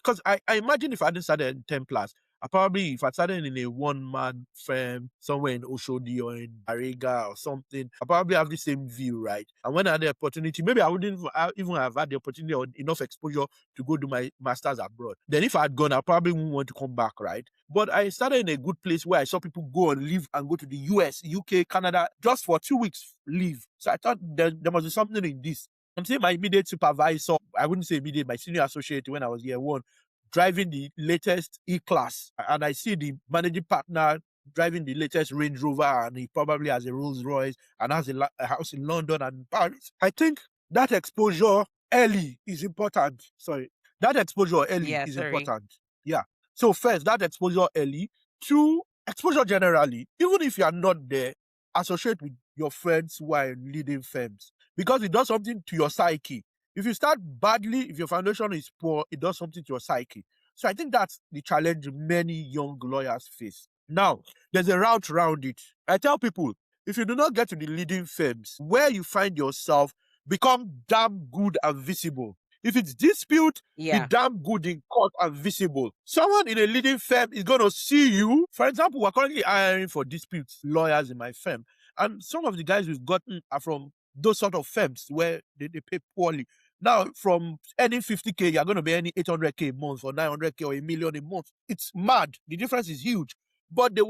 because I imagine if I hadn't started in 10 plus, I probably, if I started in a one man firm somewhere in Oshodi or in Bariga or something, I probably have the same view, right? And when I had the opportunity, maybe I wouldn't even have had the opportunity or enough exposure to go do my master's abroad. Then if I had gone, I probably wouldn't want to come back, right? But I started in a good place where I saw people go and live and go to the US, UK, Canada, just for 2 weeks leave. So I thought there must be something in this. I'm saying my immediate supervisor, I wouldn't say immediate, my senior associate when I was year one, driving the latest E-Class. And I see the managing partner driving the latest Range Rover, and he probably has a Rolls Royce and has a house in London and Paris. I think that exposure early is important. Sorry. That exposure early yeah, is sorry. important. Yeah. So first, that exposure early. Two, exposure generally. Even if you are not there, associate with your friends who are in leading firms because it does something to your psyche. If you start badly, if your foundation is poor, it does something to your psyche. So I think that's the challenge many young lawyers face. Now, there's a route around it. I tell people, if you do not get to the leading firms, where you find yourself, become damn good and visible. If it's dispute, be Yeah. damn good in court and visible. Someone in a leading firm is going to see you. For example, we're currently hiring for disputes lawyers in my firm. And some of the guys we've gotten are from those sort of firms where they pay poorly. Now, from earning 50K, you're going to be earning 800K a month or 900K or a million a month. It's mad. The difference is huge. But they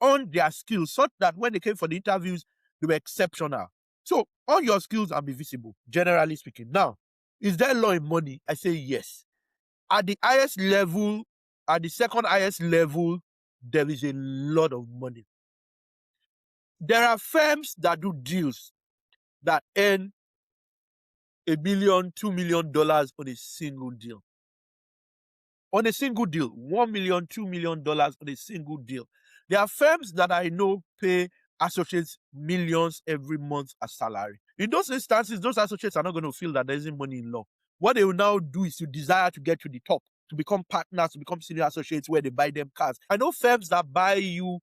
earned their skills such that when they came for the interviews, they were exceptional. So, on your skills and be visible, generally speaking. Now, is there law in money? I say yes. At the highest level, at the second highest level, there is a lot of money. There are firms that do deals that earn $1 million, $2 million on a single deal. On a single deal, $1 million, $2 million on a single deal. There are firms that I know pay associates millions every month as salary. In those instances, those associates are not going to feel that there isn't money in law. What they will now do is to desire to get to the top, to become partners, to become senior associates where they buy them cars. I know firms that buy you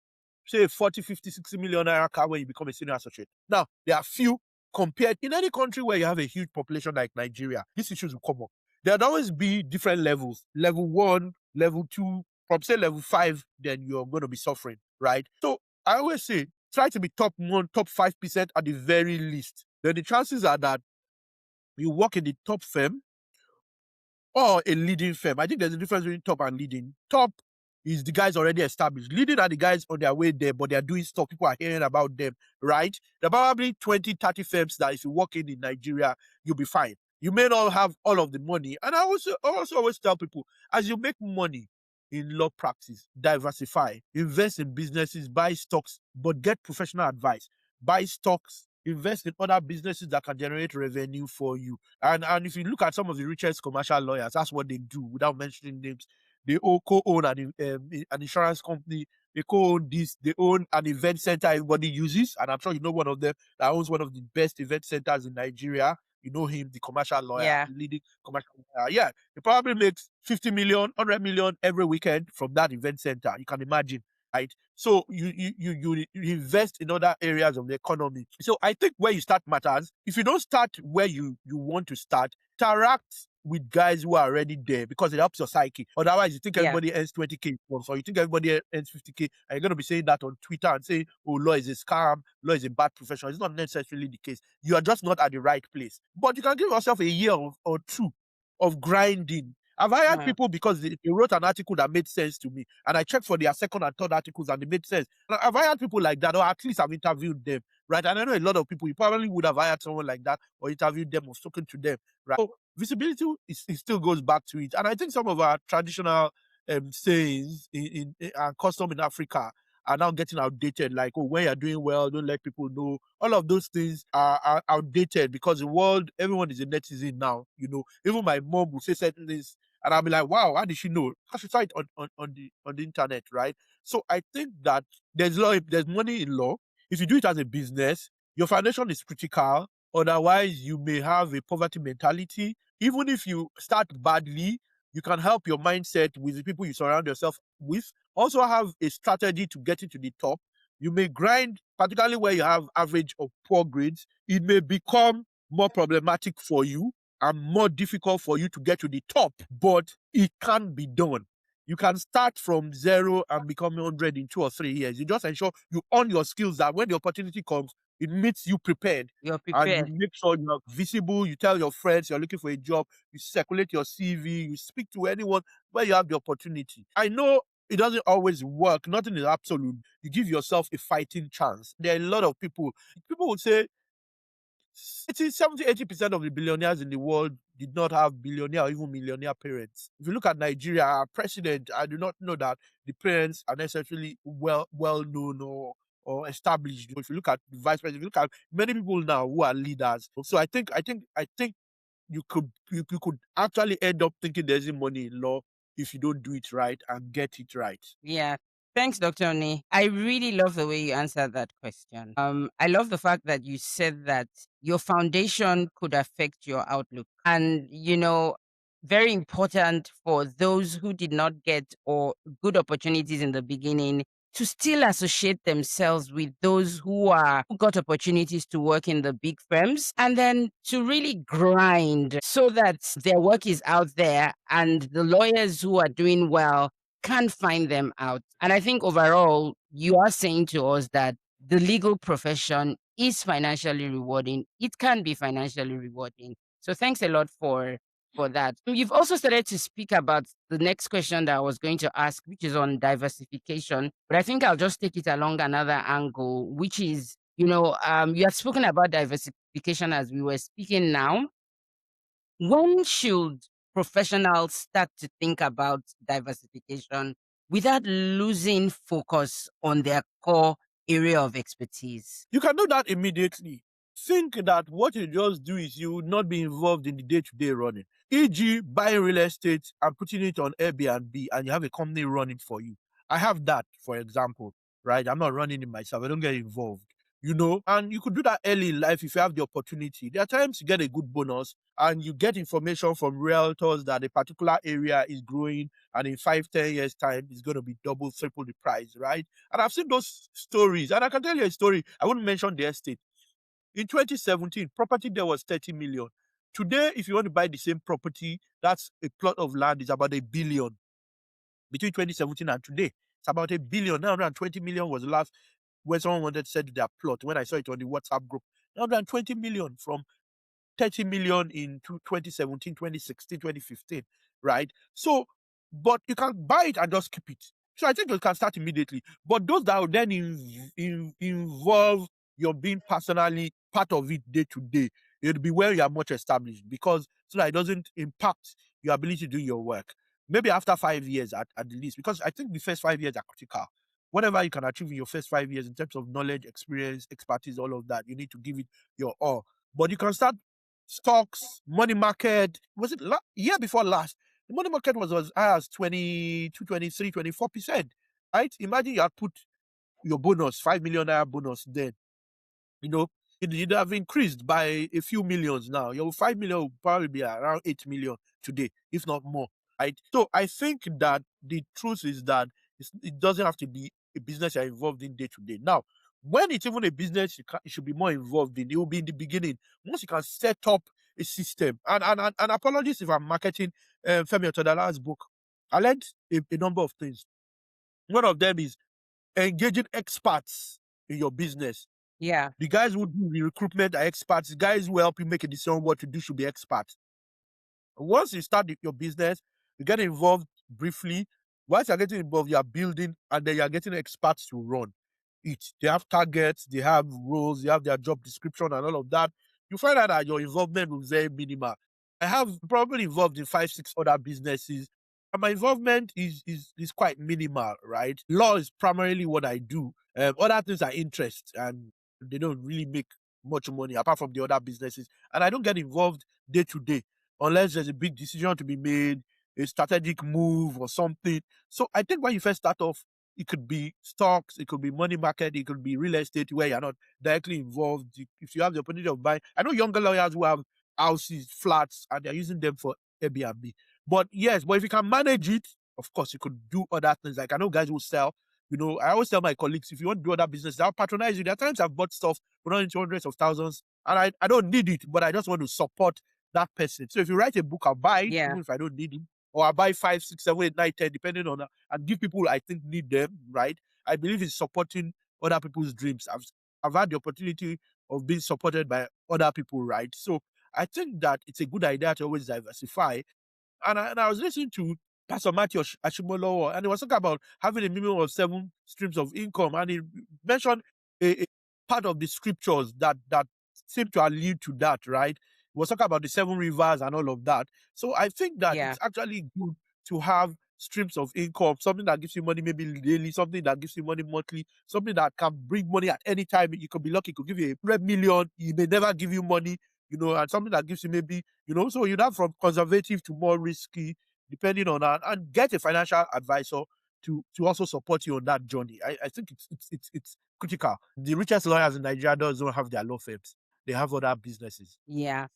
say 40, 50, 60 million naira car when you become a senior associate. Now, there are few compared in any country where you have a huge population like Nigeria, these issues will come up. There'll always be different levels. Level 1, level 2, from say level 5, then you're going to be suffering, right? So I always say, try to be top 1, top 5% at the very least. Then the chances are that you work in the top firm or a leading firm. I think there's a difference between top and leading. Top is the guys already established. Leading are the guys on their way there, but they're doing stuff. People are hearing about them, right? There are probably 20, 30 firms that if you work in Nigeria, you'll be fine. You may not have all of the money. And I also always tell people, as you make money in law practice, diversify, invest in businesses, buy stocks, but get professional advice. Buy stocks, invest in other businesses that can generate revenue for you. And if you look at some of the richest commercial lawyers, that's what they do without mentioning names. They all co-own an insurance company. They co-own this. They own an event center everybody uses, and I'm sure you know one of them that owns one of the best event centers in Nigeria. You know him, the commercial lawyer, Yeah. leading commercial lawyer. Yeah, he probably makes 50 million, 100 million every weekend from that event center. You can imagine, right? So you invest in other areas of the economy. So I think where you start matters. If you don't start where you want to start, interact with guys who are already there because it helps your psyche. Otherwise, you think Yeah. everybody earns 20K once, or you think everybody earns 50K, and you're going to be saying that on Twitter and saying, oh, law is a scam, law is a bad profession. It's not necessarily the case. You are just not at the right place. But you can give yourself a year or two of grinding. I've hired Mm. people because they wrote an article that made sense to me, and I checked for their second and third articles, and they made sense. And I've hired people like that, or at least I've interviewed them, right? And I know a lot of people, you probably would have hired someone like that, or interviewed them, or spoken to them, right? So visibility it still goes back to it. And I think some of our traditional sayings in our custom in Africa are now getting outdated. Like, oh, when you're doing well, don't let people know. All of those things are outdated because the world, everyone is a netizen now. Even my mom will say certain things, and I'll be like, wow, how did she know? Because she saw it on the internet, right? So I think that there's money in law. If you do it as a business, your foundation is critical. Otherwise, you may have a poverty mentality. Even if you start badly, you can help your mindset with the people you surround yourself with. Also have a strategy to get into the top. You may grind, particularly where you have average or poor grades. It may become more problematic for you and more difficult for you to get to the top, but it can be done. You can start from zero and become 100 in 2 or 3 years. You just ensure you own your skills that when the opportunity comes, it meets you prepared, You're and you prepared. make sure you're visible. You tell your friends you're looking for a job. You circulate your CV. You speak to anyone where you have the opportunity. I know it doesn't always work. Nothing is absolute. You give yourself a fighting chance. There are a lot of people. People would say 70-80% of the billionaires in the world did not have billionaire or even millionaire parents. If you look at Nigeria, our president, I do not know that the parents are necessarily well known or established. If you look at the vice president, if you look at many people now who are leaders. So I think you could actually end up thinking there isn't money in law if you don't do it right and get it right. Yeah. Thanks, Dr. Oni. I really love the way you answered that question. I love the fact that you said that your foundation could affect your outlook. And, very important for those who did not get or good opportunities in the beginning to still associate themselves with those who got opportunities to work in the big firms and then to really grind so that their work is out there and the lawyers who are doing well can find them out. And I think overall, you are saying to us that the legal profession is financially rewarding. It can be financially rewarding. So thanks a lot for that. You've also started to speak about the next question that I was going to ask, which is on diversification. But I think I'll just take it along another angle, which is, you had spoken about diversification as we were speaking now. When should professionals start to think about diversification without losing focus on their core area of expertise? You can do that immediately. Think that what you just do is you will not be involved in the day-to-day running. E.g., buying real estate and putting it on Airbnb, and you have a company running for you. I have that, for example, right? I'm not running it myself. I don't get involved. And you could do that early in life if you have the opportunity. There are times you get a good bonus and you get information from realtors that a particular area is growing, and in 5-10 years time it's going to be double, triple the price, right? And I've seen those stories. And I can tell you a story. I wouldn't mention the estate. In 2017, property there was 30 million. Today, if you want to buy the same property, that's a plot of land is about 1 billion. Between 2017 and today, it's about 1 billion. 920 million was the last when someone wanted to sell their plot. When I saw it on the WhatsApp group, 920 million from 30 million in 2017, 2016, 2015, right? So, but you can buy it and just keep it. So I think you can start immediately. But those that will then involve your being personally part of it day to day, it'll be where you are much established, because so that it doesn't impact your ability to do your work. Maybe after 5 years at the least, because I think the first 5 years are critical. Whatever you can achieve in your first 5 years in terms of knowledge, experience, expertise, all of that, you need to give it your all. But you can start stocks, money market. Was it year before last? The money market was as high as 22, 23, 24%. Right? Imagine you had put your bonus, 5 million naira bonus then. You know, It have increased by a few millions now. Your 5 million will probably be around 8 million today, if not more. Right. So I think that the truth is that it doesn't have to be a business you're involved in day to day. Now, when it's even a business you should be more involved in, it will be in the beginning. Once you can set up a system, and apologies if I'm marketing Femi Otodala's book. I learned a number of things. One of them is engaging experts in your business. Yeah. The guys who do the recruitment are experts. The guys who help you make a decision what to do should be experts. Once you start your business, you get involved briefly. Once you're getting involved, you're building, and then you're getting experts to run it. They have targets, they have roles, they have their job description and all of that. You find out that your involvement will be very minimal. I have probably involved in 5, 6 other businesses, and my involvement is quite minimal, right? Law is primarily what I do. Other things are interest, and they don't really make much money apart from the other businesses. And I don't get involved day to day unless there's a big decision to be made, a strategic move or something. So I think when you first start off, it could be stocks, it could be money market, it could be real estate where you're not directly involved. If you have the opportunity of buying, I know younger lawyers who have houses, flats, and they're using them for Airbnb. But yes, but if you can manage it, of course, you could do other things. Like I know guys who sell. I always tell my colleagues, if you want to do other business, I'll patronize you. There are times I've bought stuff for not into hundreds of thousands, and I don't need it, but I just want to support that person. So if you write a book, I'll buy it, Yeah. even if I don't need it. Or I'll buy 5, 6, 7, 8, 9, 10, depending on and give people I think need them, right? I believe in supporting other people's dreams. I've had the opportunity of being supported by other people, right? So I think that it's a good idea to always diversify. And I was listening to Pastor Matthew Ashimolowo, and he was talking about having a minimum of 7 streams of income, and he mentioned a part of the scriptures that seem to allude to that, right? He was talking about the 7 rivers and all of that. So I think that Yeah. it's actually good to have streams of income, something that gives you money maybe daily, something that gives you money monthly, something that can bring money at any time. You could be lucky, it could give you 100 million, it may never give you money, and something that gives you maybe, so you'd have from conservative to more risky, depending on that, and get a financial advisor to also support you on that journey. I think it's critical. The richest lawyers in Nigeria don't have their law firms; they have other businesses. Yeah.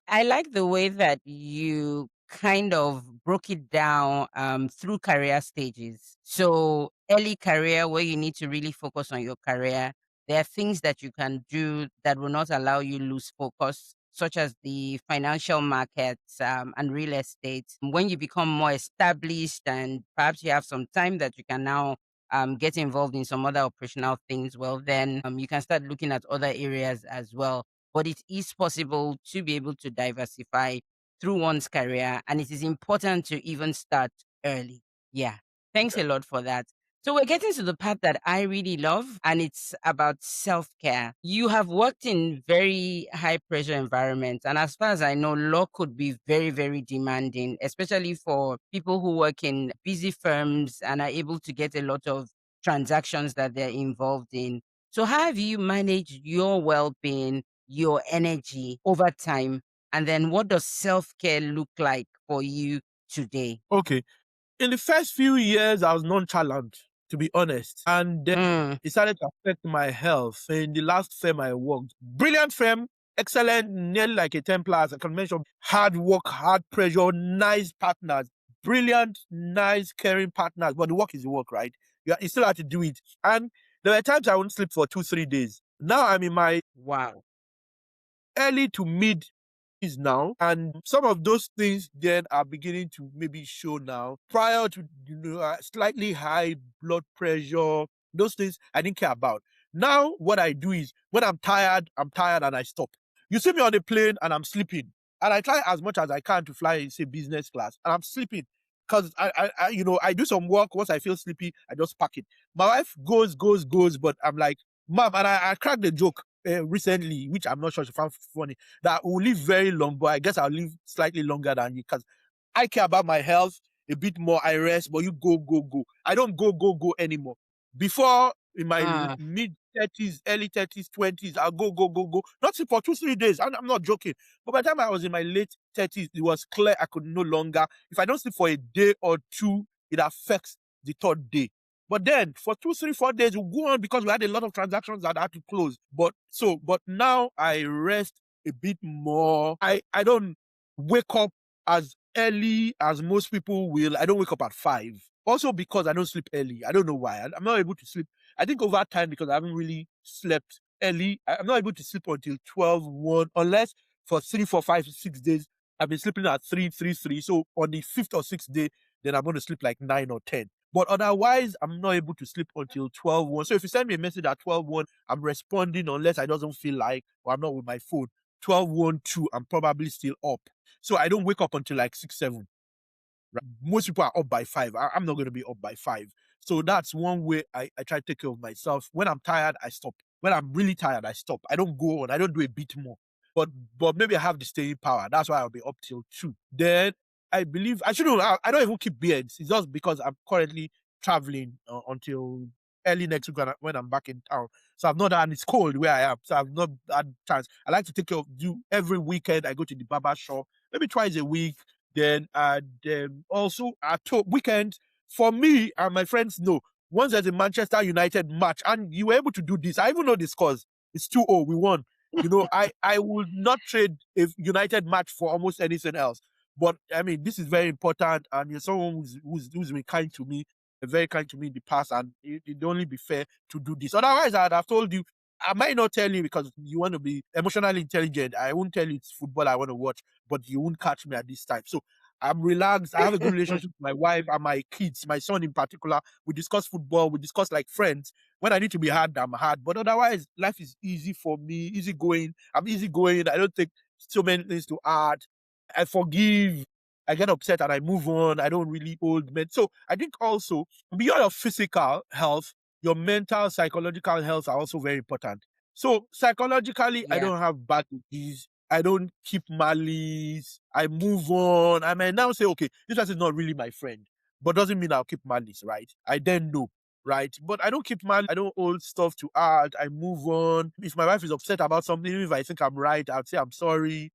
I like the way that you kind of broke it down through career stages. So, early career, where you need to really focus on your career, there are things that you can do that will not allow you lose focus, such as the financial markets and real estate. When you become more established and perhaps you have some time that you can now get involved in some other operational things, well, then you can start looking at other areas as well, but it is possible to be able to diversify through one's career, and it is important to even start early. Yeah. Thanks a lot for that. So we're getting to the part that I really love, and it's about self-care. You have worked in very high pressure environments, and as far as I know, law could be very, very demanding, especially for people who work in busy firms and are able to get a lot of transactions that they're involved in. So how have you managed your well-being, your energy over time? And then what does self-care look like for you today? Okay. In the first few years, I was nonchalant, to be honest. And then Mm, it started to affect my health. In the last firm I worked, brilliant firm, excellent, nearly like a 10 plus. I can mention hard work, hard pressure, nice partners, brilliant, nice, caring partners. But the work is the work, right? You still have to do it. And there were times I wouldn't sleep for 2, 3 days. Now I'm in my wow. early to mid is now, and some of those things then are beginning to maybe show now. Prior to slightly high blood pressure, those things I didn't care about. Now what I do is when I'm tired and I stop. You see me on a plane and I'm sleeping, and I try as much as I can to fly in say business class, and I'm sleeping because I do some work. Once I feel sleepy, I just pack it. My wife goes, but I'm like, mom, and I cracked the joke recently, which I'm not sure she found funny, that will live very long, but I guess I'll live slightly longer than you because I care about my health a bit more. I rest, but you go. I don't go anymore. Before in my Uh, mid 30s, early 30s, 20s, I'll go. Not for 2, 3 days. I'm not joking. But by the time I was in my late 30s, it was clear I could no longer. If I don't sleep for a day or two, it affects the third day. But then for 2, 3, 4 days, we'll go on because we had a lot of transactions that had to close. But now I rest a bit more. I don't wake up as early as most people will. I don't wake up at 5. Also because I don't sleep early. I don't know why. I'm not able to sleep. I think over time because I haven't really slept early. I'm not able to sleep until 12, 1, unless for 3, 4, 5, 6 days I've been sleeping at 3, 3, 3. So on the fifth or sixth day, then I'm going to sleep like 9 or 10. But otherwise, I'm not able to sleep until 12, 1. So if you send me a message at 12, 1, I'm responding unless I doesn't feel like or I'm not with my phone. 12, 1, 2, I'm probably still up. So I don't wake up until like 6, 7. Right? Most people are up by 5. I'm not going to be up by 5. So that's one way I try to take care of myself. When I'm tired, I stop. When I'm really tired, I stop. I don't go on. I don't do a bit more. But maybe I have the staying power. That's why I'll be up till 2. Then I believe I shouldn't. I don't even keep beards. It's just because I'm currently traveling until early next week when I'm back in town. So I've not and it's cold where I am. So I've not had chance. I like to take care of you every weekend. I go to the barber shop maybe twice a week. Then also at weekends for me and my friends know once there's a Manchester United match and you were able to do this. I even know the scores. It's 2-0. We won. I would not trade a United match for almost anything else. But I mean, this is very important, and you're someone who's been kind to me, very kind to me in the past, and it'd only be fair to do this. Otherwise, I'd have told you. I might not tell you because you want to be emotionally intelligent. I won't tell you it's football I want to watch, but you won't catch me at this time. So I'm relaxed. I have a good relationship with my wife and my kids, my son in particular. We discuss football. We discuss like friends. When I need to be hard, I'm hard. But otherwise, life is easy for me, easy going. I'm easy going. I don't take so many things to heart. I forgive. I get upset and I move on. I don't really hold men. So I think also beyond your physical health, your mental, psychological health are also very important. So psychologically, I Yeah, don't have baggages. I don't keep malice. I move on. I may now say, okay, this person is not really my friend, but doesn't mean I'll keep malice, right? I then know, right? But I don't keep malice. I don't hold stuff to heart. I move on. If my wife is upset about something, even if I think I'm right, I'll say I'm sorry.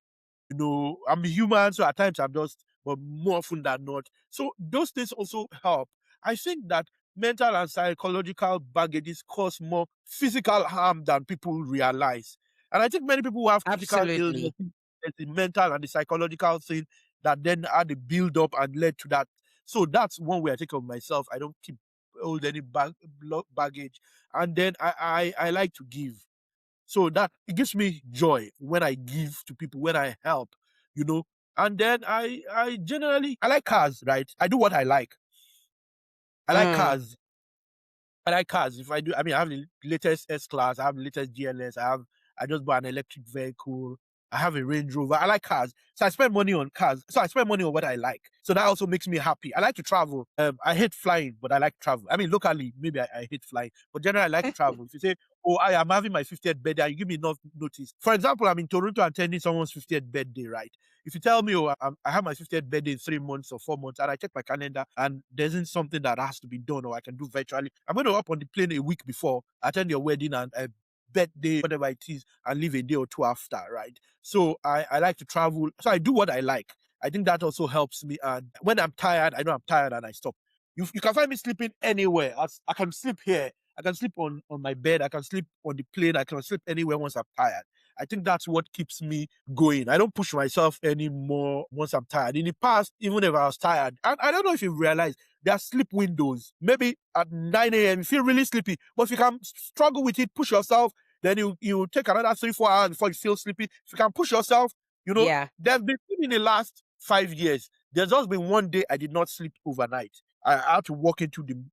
I'm a human, so at times I'm just, but more often than not. So those things also help. I think that mental and psychological baggages cause more physical harm than people realize. And I think many people who have critical illness, absolutely. the mental and the psychological thing that then had a build up and led to that. So that's one way I take of myself. I don't keep hold any baggage. And then I like to give. So that it gives me joy when I give to people, when I help, you know. And then I generally I like cars, right? I do what I like. I like Mm, cars. I like cars. If I do, I mean, I have the latest S class. I have the latest GLS. I just bought an electric vehicle. I have a Range Rover. I like cars, so I spend money on cars. So I spend money on what I like. So that also makes me happy. I like to travel. I hate flying, but I like travel. I mean, locally, maybe I hate flying, but generally, I like to travel. If you say, "Oh, I am having my 50th birthday," and you give me enough notice. For example, I'm in Toronto attending someone's 50th birthday, right? If you tell me, "Oh, I have my 50th birthday in 3 months or 4 months," and I check my calendar and there isn't something that has to be done or I can do virtually, I'm going to hop on the plane a week before, attend your wedding and birthday, whatever it is, and leave a day or two after, right? So I like to travel. So I do what I like. I think that also helps me. And when I'm tired, I know I'm tired and I stop. You can find me sleeping anywhere. I can sleep here. I can sleep on my bed. I can sleep on the plane. I can sleep anywhere once I'm tired. I think that's what keeps me going. I don't push myself anymore once I'm tired. In the past, even if I was tired, and I don't know if you realize there are sleep windows. Maybe at 9 a.m. you feel really sleepy, but if you can struggle with it, push yourself, then you take another 3, 4 hours before you feel sleepy. If you can push yourself, yeah, there's been in the last 5 years. There's just been one day I did not sleep overnight. I had to walk into the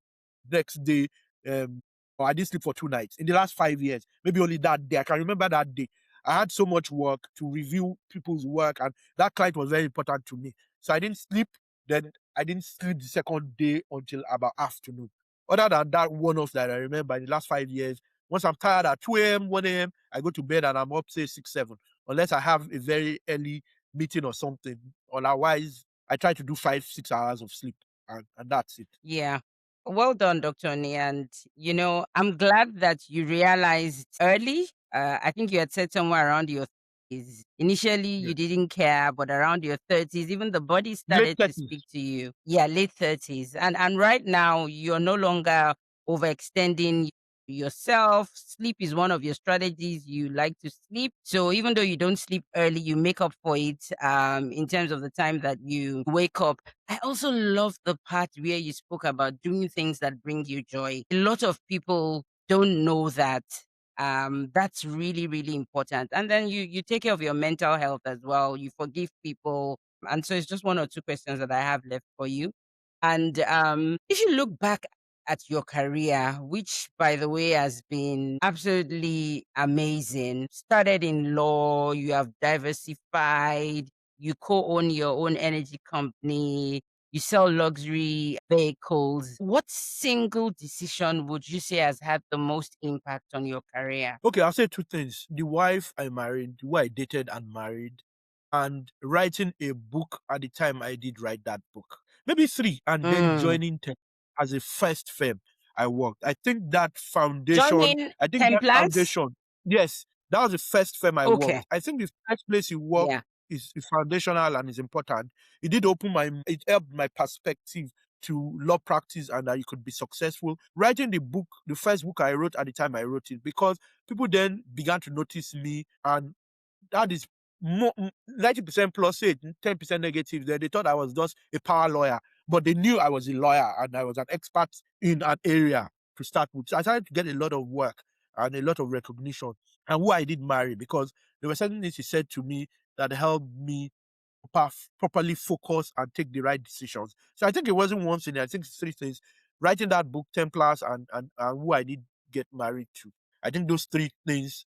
next day, or I didn't sleep for 2 nights in the last 5 years. Maybe only that day. I can remember that day. I had so much work to review people's work, and that client was very important to me. So I didn't sleep. Then I didn't sleep the second day until about afternoon. Other than that one off that I remember in the last 5 years, once I'm tired at 2 a.m., 1 a.m., I go to bed and I'm up, say 6, 7, unless I have a very early meeting or something. Otherwise, I try to do 5, 6 hours of sleep, and that's it. yeah. Well done, Dr. Oni. And, I'm glad that you realized early. I think you had said somewhere around your 30s. Initially, you Yeah. didn't care, but around your 30s, even the body Late started to speak 30s. to you. Yeah, late 30s. And right now, you're no longer overextending yourself. Sleep is one of your strategies. You like to sleep. So even though you don't sleep early, you make up for it in terms of the time that you wake up. I also love the part where you spoke about doing things that bring you joy. A lot of people don't know that. That's really, really important. And then you take care of your mental health as well. You forgive people. And so it's just one or two questions that I have left for you. And if you look back at your career, which by the way has been absolutely amazing, started in law, you have diversified, you co own your own energy company, you sell luxury vehicles. What single decision would you say has had the most impact on your career? Okay, I'll say two things. The wife I married, who I dated and married, and writing a book at the time I did write that book. Maybe three, and then Mm. joining tech as a first firm I worked. Joining I think that Templars? foundation, yes, that was the first firm I Okay. worked. I think the first place you work Yeah. is foundational and is important. It helped my perspective to law practice and that you could be successful. Writing the book, the first book I wrote at the time I wrote it, because people then began to notice me, and that is more 90% plus it, 10% negative. Then they thought I was just a power lawyer, but they knew I was a lawyer and I was an expert in an area to start with. So I started to get a lot of work and a lot of recognition. And who I did marry, because there were certain things he said to me that helped me properly focus and take the right decisions. So I think it wasn't one thing. I think it's three things: writing that book, Templars, and who I did get married to. I think those three things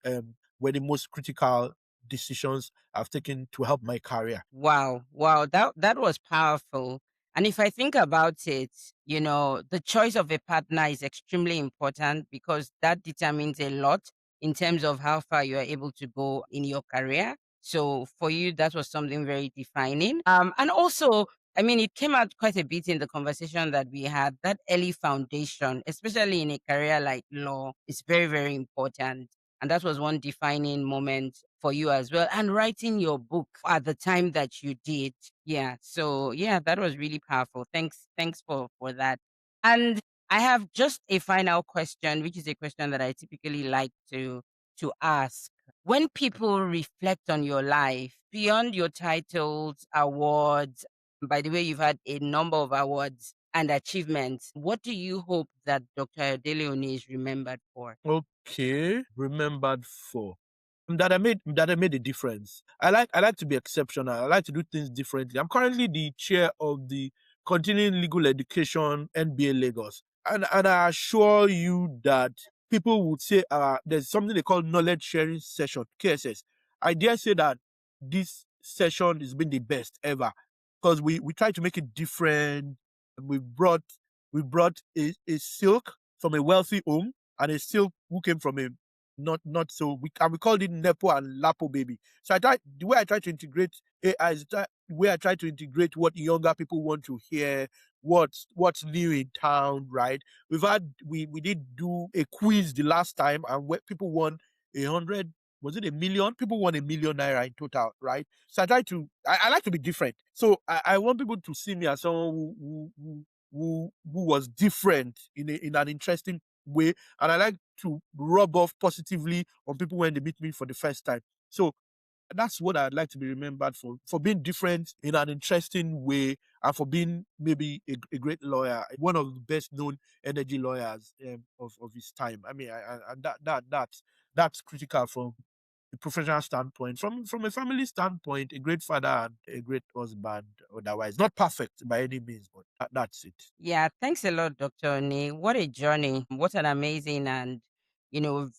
were the most critical decisions I've taken to help my career. Wow, wow, that was powerful. And if I think about it, the choice of a partner is extremely important because that determines a lot in terms of how far you are able to go in your career. So for you, that was something very defining. And also, I mean, it came out quite a bit in the conversation that we had. That early foundation, especially in a career like law, is very, very important. And that was one defining moment for you as well. And writing your book at the time that you did. Yeah. So yeah, that was really powerful. Thanks for that. And I have just a final question, which is a question that I typically like to ask. When people reflect on your life beyond your titles, awards, by the way, you've had a number of awards and achievements. What do you hope that Dr. Ayodele Oni is remembered for? Okay, remembered for that I made a difference. I like to be exceptional. I like to do things differently. I'm currently the chair of the Continuing Legal Education NBA Lagos, and I assure you that people would say there's something they call knowledge sharing session (KSS). I dare say that this session has been the best ever, because we try to make it different. We brought a silk from a wealthy home, and a silk who came from a not so we called it Nepo and Lapo baby. So the way I try to integrate AI is the way I try to integrate what younger people want to hear, what's new in town, right? We did do a quiz the last time, and where people won 100, was it a million? People won 1 million naira in total, right? So I like to be different. So I want people to see me as someone who was different in an interesting way, and I like to rub off positively on people when they meet me for the first time. So that's what I'd like to be remembered for being different in an interesting way, and for being maybe a great lawyer, one of the best known energy lawyers of his time. I mean, and that's critical from a professional standpoint. From a family standpoint, a great father and a great husband. Otherwise, not perfect by any means, but that's it. Yeah, thanks a lot, Dr. Oni. What a journey. What an amazing and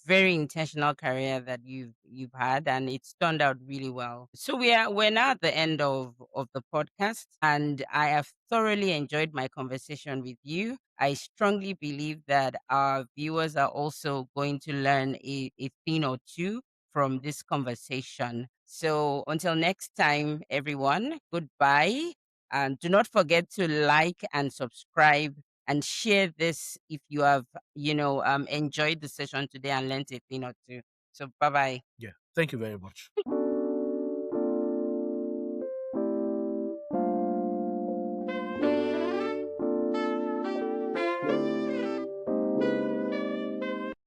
very intentional career that you've had, and it's turned out really well. So we're now at the end of the podcast, and I have thoroughly enjoyed my conversation with you. I strongly believe that our viewers are also going to learn a thing or two from this conversation. So until next time, everyone, goodbye. And do not forget to like and subscribe and share this if you have, enjoyed the session today and learned a thing or two. So bye bye. Yeah. Thank you very much.